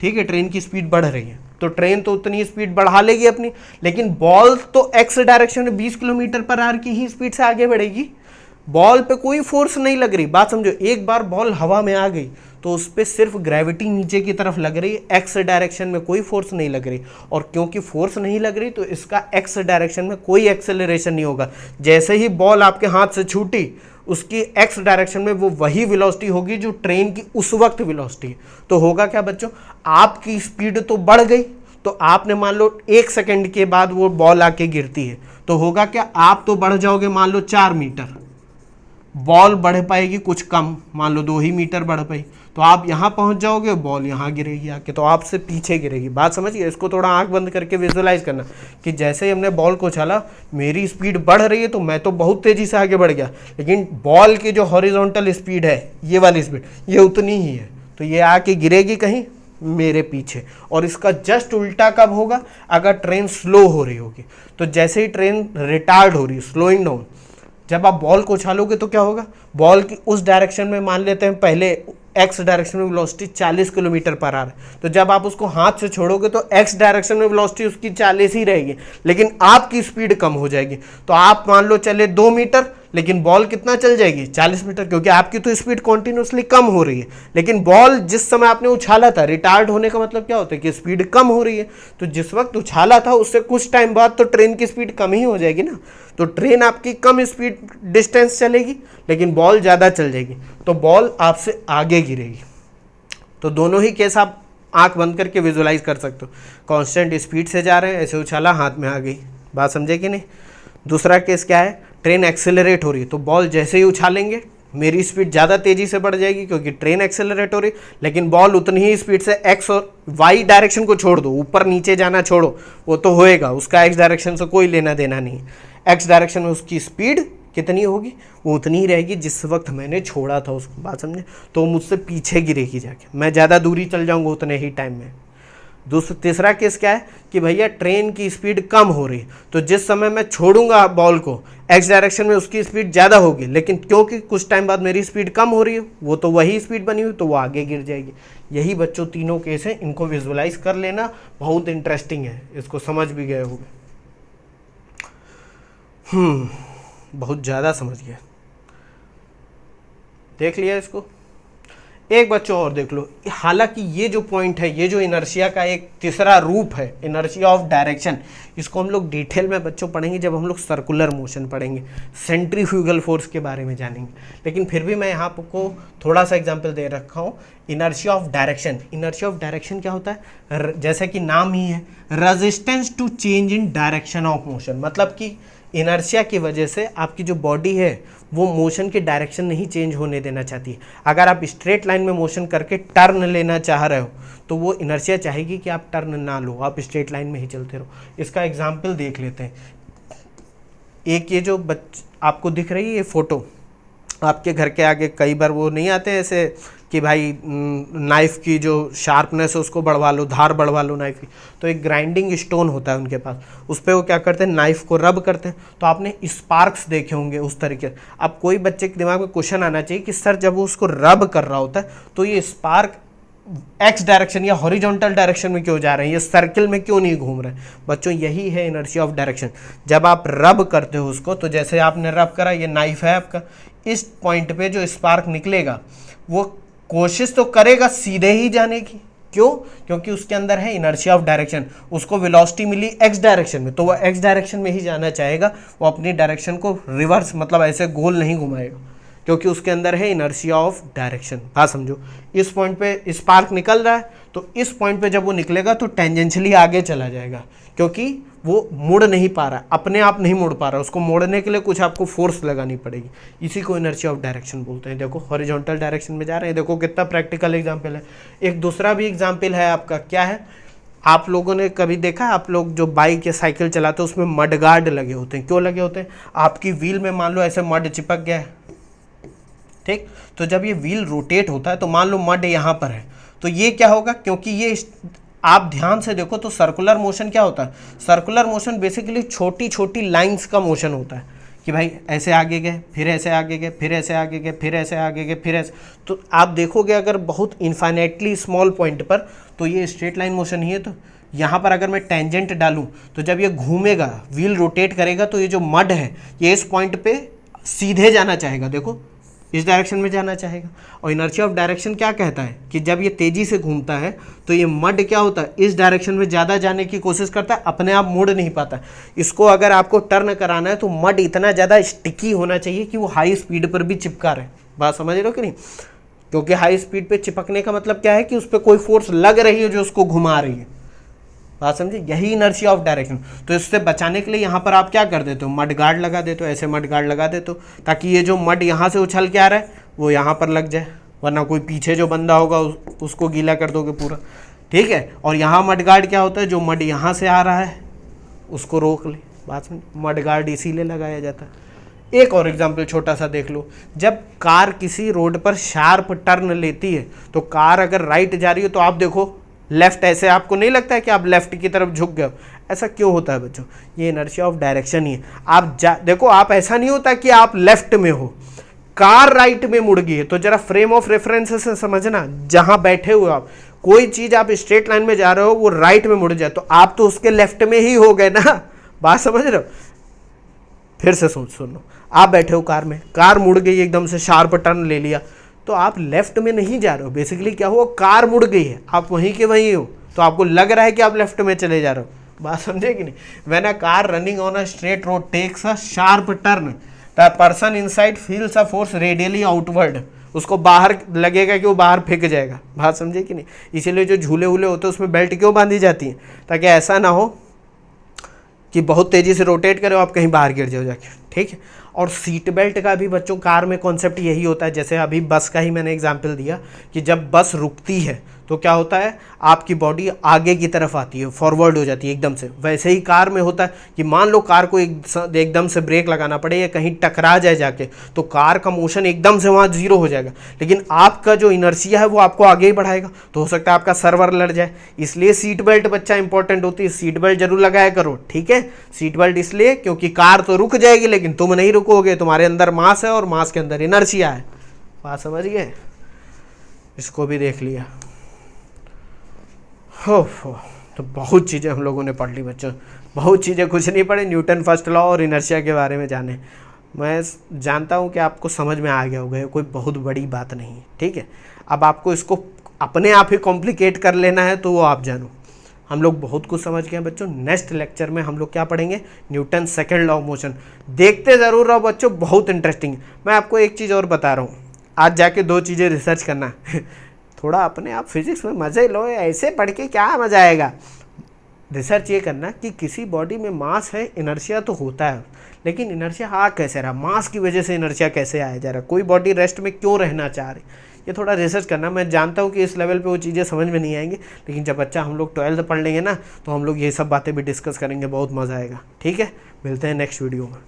ठीक है, ट्रेन की स्पीड बढ़ रही है तो ट्रेन तो उतनी स्पीड बढ़ा लेगी अपनी, लेकिन बॉल तो एक्स डायरेक्शन में 20 किलोमीटर पर आवर की ही स्पीड से आगे बढ़ेगी। बॉल पे कोई फोर्स नहीं लग रही। बात समझो, एक बार बॉल हवा में आ गई तो उस पर सिर्फ ग्रेविटी नीचे की तरफ लग रही है, एक्स डायरेक्शन में कोई फोर्स नहीं लग रही, और क्योंकि फोर्स नहीं लग रही तो इसका एक्स डायरेक्शन में कोई एक्सेलरेशन नहीं होगा। जैसे ही बॉल आपके हाथ से छूटी, उसकी एक्स डायरेक्शन में वो वही वेलोसिटी होगी जो ट्रेन की उस वक्त वेलोसिटी है। तो होगा क्या बच्चों, आपकी स्पीड तो बढ़ गई, तो आपने मान लो 1 सेकंड के बाद वो बॉल आके गिरती है, तो होगा क्या, आप तो बढ़ जाओगे मान लो 4 मीटर, बॉल बढ़ पाएगी कुछ कम, मान लो 2 ही मीटर बढ़ पाई, तो आप यहाँ पहुँच जाओगे, बॉल यहाँ गिरेगी आके, तो आपसे पीछे गिरेगी। बात समझिए, इसको थोड़ा आंख बंद करके विजुलाइज करना कि जैसे ही हमने बॉल को उछाला, मेरी स्पीड बढ़ रही है तो मैं तो बहुत तेज़ी से आगे बढ़ गया, लेकिन बॉल की जो हॉरिजॉन्टल स्पीड है, ये वाली स्पीड, ये उतनी ही है, तो ये आके गिरेगी कहीं मेरे पीछे। और इसका जस्ट उल्टा कब होगा, अगर ट्रेन स्लो हो रही होगी। तो जैसे ही ट्रेन रिटार्ड हो रही है, स्लोइंग डाउन, जब आप बॉल को उछालोगे तो क्या होगा, बॉल की उस डायरेक्शन में मान लेते हैं पहले एक्स डायरेक्शन में वेलोसिटी 40 किलोमीटर पर आवर, तो जब आप उसको हाथ से छोड़ोगे तो एक्स डायरेक्शन में वेलोसिटी उसकी 40 ही रहेगी, लेकिन आपकी स्पीड कम हो जाएगी। तो आप मान लो चले 2 मीटर, लेकिन बॉल कितना चल जाएगी 40 मीटर, क्योंकि आपकी तो स्पीड कॉन्टिन्यूसली कम हो रही है। लेकिन बॉल जिस समय आपने उछाला था, रिटार्ड होने का मतलब क्या होता है कि स्पीड कम हो रही है, तो जिस वक्त उछाला था उससे कुछ टाइम बाद तो ट्रेन की स्पीड कम ही हो जाएगी ना। तो ट्रेन आपकी कम स्पीड डिस्टेंस चलेगी लेकिन बॉल ज़्यादा चल जाएगी, तो बॉल आपसे आगे गिरेगी। तो दोनों ही केस आप आंख बंद करके विजुलाइज कर सकते हो। कांस्टेंट स्पीड से जा रहे हैं, ऐसे उछाला, हाथ में आ गई, बात समझे कि नहीं। दूसरा केस क्या है, ट्रेन एक्सेलरेट हो रही है, तो बॉल जैसे ही उछालेंगे मेरी स्पीड ज़्यादा तेज़ी से बढ़ जाएगी क्योंकि ट्रेन एक्सेलरेट हो रही, लेकिन बॉल उतनी ही स्पीड से एक्स और वाई डायरेक्शन को छोड़ दो, ऊपर नीचे जाना छोड़ो, वो तो होएगा, उसका एक्स डायरेक्शन से कोई लेना देना नहीं। एक्स डायरेक्शन में उसकी स्पीड कितनी होगी, वो उतनी ही रहेगी जिस वक्त मैंने छोड़ा था उसको, बात समझे। तो मुझसे पीछे गिरेगी जाके, मैं ज़्यादा दूरी चल जाऊंगा उतने ही टाइम में। तीसरा केस क्या है कि भैया ट्रेन की स्पीड कम हो रही है, तो जिस समय मैं छोड़ूंगा बॉल को एक्स डायरेक्शन में उसकी स्पीड ज़्यादा होगी, लेकिन क्योंकि कुछ टाइम बाद मेरी स्पीड कम हो रही है, वो तो वही स्पीड बनी हुई, तो वो आगे गिर जाएगी। यही बच्चों तीनों केस हैं, इनको विजुलाइज कर लेना, बहुत इंटरेस्टिंग है, इसको समझ भी गए होंगे। बहुत ज़्यादा समझ गए, देख लिया इसको। एक बच्चों और देख लो, हालांकि ये जो पॉइंट है, ये जो इनर्शिया का एक तीसरा रूप है, इनर्शिया ऑफ डायरेक्शन, इसको हम लोग डिटेल में बच्चों पढ़ेंगे जब हम लोग सर्कुलर मोशन पढ़ेंगे, सेंट्रीफ्यूगल फोर्स के बारे में जानेंगे। लेकिन फिर भी मैं यहाँ आपको थोड़ा सा एग्जांपल दे रखा हूँ। Inertia of direction, inertia of direction क्या होता है, जैसे कि नाम ही है, resistance to change in direction of motion, मतलब कि इनर्शिया की वजह से आपकी जो बॉडी है वो मोशन की डायरेक्शन नहीं चेंज होने देना चाहती है। अगर आप स्ट्रेट लाइन में मोशन करके टर्न लेना चाह रहे हो तो वो इनर्शिया चाहेगी कि आप टर्न ना लो, आप स्ट्रेट लाइन में ही चलते रहो। इसका एग्जाम्पल देख लेते हैं। एक ये जो आपको दिख रही है ये फोटो, आपके घर के आगे कई बार वो नहीं आते ऐसे कि भाई नाइफ़ की जो शार्पनेस है उसको बढ़वा लो, धार बढ़वा लो नाइफ़ की, तो एक ग्राइंडिंग स्टोन होता है उनके पास, उस पर वो क्या करते हैं, नाइफ़ को रब करते हैं, तो आपने स्पार्क्स देखे होंगे उस तरीके। अब कोई बच्चे के दिमाग में क्वेश्चन आना चाहिए कि सर जब वो उसको रब कर रहा होता है तो ये स्पार्क एक्स डायरेक्शन या हॉरिजॉन्टल डायरेक्शन में क्यों जा रहे हैं, ये सर्किल में क्यों नहीं घूम रहे हैं। बच्चों यही है इनर्शिया ऑफ डायरेक्शन। जब आप रब करते हो उसको, तो जैसे आपने रब करा, ये नाइफ है आपका, इस पॉइंट पे जो स्पार्क निकलेगा वो कोशिश तो करेगा सीधे ही जाने की, क्यों, क्योंकि उसके अंदर है इनर्शिया ऑफ डायरेक्शन, उसको वेलोसिटी मिली एक्स डायरेक्शन में, तो वह एक्स डायरेक्शन में ही जाना चाहेगा, वो अपनी डायरेक्शन को रिवर्स मतलब ऐसे गोल नहीं घुमाएगा, क्योंकि उसके अंदर है इनर्शिया ऑफ डायरेक्शन। बात समझो, इस पॉइंट पे स्पार्क निकल रहा है, तो इस पॉइंट पे जब वो निकलेगा तो टेंजेंशियली आगे चला जाएगा, क्योंकि वो मुड़ नहीं पा रहा, अपने आप नहीं मुड़ पा रहा, उसको मोड़ने के लिए कुछ आपको फोर्स लगानी पड़ेगी। इसी को इनर्शिया ऑफ डायरेक्शन बोलते हैं। देखो हॉरिजॉन्टल डायरेक्शन में जा रहे हैं, देखो कितना प्रैक्टिकल एग्जाम्पल है। एक दूसरा भी एग्जाम्पल है आपका, क्या है, आप लोगों ने कभी देखा, आप लोग जो बाइक या साइकिल चलाते हैं उसमें मड गार्ड लगे होते हैं, क्यों लगे होते हैं, आपकी व्हील में मान लो ऐसे मड चिपक गया है, ठीक, तो जब ये व्हील रोटेट होता है तो मान लो मड यहाँ पर है, तो ये क्या होगा, क्योंकि ये आप ध्यान से देखो तो सर्कुलर मोशन क्या होता है, सर्कुलर मोशन बेसिकली छोटी छोटी लाइंस का मोशन होता है कि भाई ऐसे आगे गए, फिर ऐसे आगे गए, फिर ऐसे आगे गए, फिर ऐसे आगे गए, फिर ऐसे, तो आप देखोगे अगर बहुत इन्फाइनेटली स्मॉल पॉइंट पर तो ये स्ट्रेट लाइन मोशन ही है। तो यहाँ पर अगर मैं टेंजेंट डालूँ तो जब ये घूमेगा, व्हील रोटेट करेगा, तो ये जो मड है ये इस पॉइंट पे सीधे जाना चाहेगा, देखो इस डायरेक्शन में जाना चाहेगा। और इनर्शिया ऑफ डायरेक्शन क्या कहता है कि जब ये तेज़ी से घूमता है तो ये मड क्या होता है, इस डायरेक्शन में ज़्यादा जाने की कोशिश करता है, अपने आप मुड़ नहीं पाता। इसको अगर आपको टर्न कराना है तो मड इतना ज़्यादा स्टिकी होना चाहिए कि वो हाई स्पीड पर भी चिपका रहे। बात समझ रहे हो कि नहीं, क्योंकि हाई स्पीड पर चिपकने का मतलब क्या है कि उस पर कोई फोर्स लग रही है जो उसको घुमा रही है। बात समझे, यही इनर्शिया ऑफ डायरेक्शन। तो इससे बचाने के लिए यहाँ पर आप क्या कर देते हो, मड गार्ड लगा देते हो, ऐसे मड गार्ड लगा देते हो, ताकि ये जो मड यहाँ से उछल के आ रहा है वो यहाँ पर लग जाए, वरना कोई पीछे जो बंदा होगा उसको गीला कर दोगे पूरा, ठीक है। और यहाँ मड गार्ड क्या होता है, जो मड यहाँ से आ रहा है उसको रोक ले। बात समझ, मड गार्ड इसीलिए लगाया जाता है। एक और एग्जाम्पल छोटा सा देख लो, जब कार किसी रोड पर शार्प टर्न लेती है, तो कार अगर राइट जा रही है तो आप देखो लेफ्ट, ऐसे आपको नहीं लगता है कि आप लेफ्ट की तरफ झुक गए हो, ऐसा क्यों होता है बच्चों, ये इनर्शिया ऑफ डायरेक्शन ही है। आप देखो, आप ऐसा नहीं होता कि आप लेफ्ट में हो, कार राइट में मुड़ गई है, तो जरा फ्रेम ऑफ रेफरेंस से समझना, जहां बैठे हुए आप, कोई चीज आप स्ट्रेट लाइन में जा रहे हो वो राइट में मुड़ जाए तो आप तो उसके लेफ्ट में ही हो गए ना। बात समझ रहे हो, फिर से सुन लो, आप बैठे हो कार में, कार मुड़ गई, एकदम से शार्प टर्न ले लिया, तो आप लेफ्ट में नहीं जा रहे हो, बेसिकली क्या हुआ, कार मुड़ गई है, आप वहीं के वहीं हो, तो आपको लग रहा है कि आप लेफ्ट में चले जा रहे हो। बात समझे कि नहीं? When a car running on a straight road takes a sharp turn, the person inside feels a force radially outward, उसको बाहर लगेगा कि वो बाहर फेंक जाएगा। बात समझे कि नहीं? इसीलिए जो झूले वूले होते हैं उसमें बेल्ट क्यों बांधी जाती है, ताकि ऐसा ना हो कि बहुत तेज़ी से रोटेट करे आप कहीं बाहर गिर जाओ जाके, ठीक है। और सीट बेल्ट का भी बच्चों कार में कॉन्सेप्ट यही होता है, जैसे अभी बस का ही मैंने एग्जांपल दिया कि जब बस रुकती है तो क्या होता है, आपकी बॉडी आगे की तरफ आती है, फॉरवर्ड हो जाती है एकदम से। वैसे ही कार में होता है कि मान लो कार को एकदम से ब्रेक लगाना पड़े या कहीं टकरा जाए जाके, तो कार का मोशन एकदम से वहाँ जीरो हो जाएगा, लेकिन आपका जो इनर्शिया है वो आपको आगे ही बढ़ाएगा, तो हो सकता है आपका सर्वर लड़ जाए। इसलिए सीट बेल्ट बच्चा इंपॉर्टेंट होती है, सीट बेल्ट जरूर लगाया करो, ठीक है। सीट बेल्ट इसलिए क्योंकि कार तो रुक जाएगी लेकिन तुम नहीं रुकोगे, तुम्हारे अंदर मास है और मास के अंदर इनर्शिया है। बात समझ गए? इसको भी देख लिया। हो तो बहुत चीज़ें हम लोगों ने पढ़ ली बच्चों, बहुत चीज़ें कुछ नहीं पढ़े, न्यूटन फर्स्ट लॉ और इनर्शिया के बारे में जाने। मैं जानता हूँ कि आपको समझ में आ गया होगा, कोई बहुत बड़ी बात नहीं, ठीक है। अब आपको इसको अपने आप ही कॉम्प्लिकेट कर लेना है तो वो आप जानो। हम लोग बहुत कुछ समझ गए हैं बच्चों। नेक्स्ट लेक्चर में हम लोग क्या पढ़ेंगे, Newton second law of motion. देखते ज़रूर रहो बच्चों, बहुत इंटरेस्टिंग। मैं आपको एक चीज़ और बता रहा हूँ, आज जाके 2 चीज़ें रिसर्च करना थोड़ा अपने आप फिजिक्स में मज़े लो, ऐसे पढ़ के क्या मज़ा आएगा। रिसर्च ये करना कि किसी बॉडी में मास है, इनर्शिया तो होता है, लेकिन इनर्शिया आ कैसे रहा, मास की वजह से इनर्शिया कैसे आया जा रहा, कोई बॉडी रेस्ट में क्यों रहना चाह रही, ये थोड़ा रिसर्च करना। मैं जानता हूँ कि इस लेवल पे वो चीज़ें समझ में नहीं आएंगी, लेकिन जब बच्चा हम लोग 12th पढ़ लेंगे ना, तो हम लोग ये सब बातें भी डिस्कस करेंगे, बहुत मज़ा आएगा, ठीक है। मिलते हैं नेक्स्ट वीडियो में।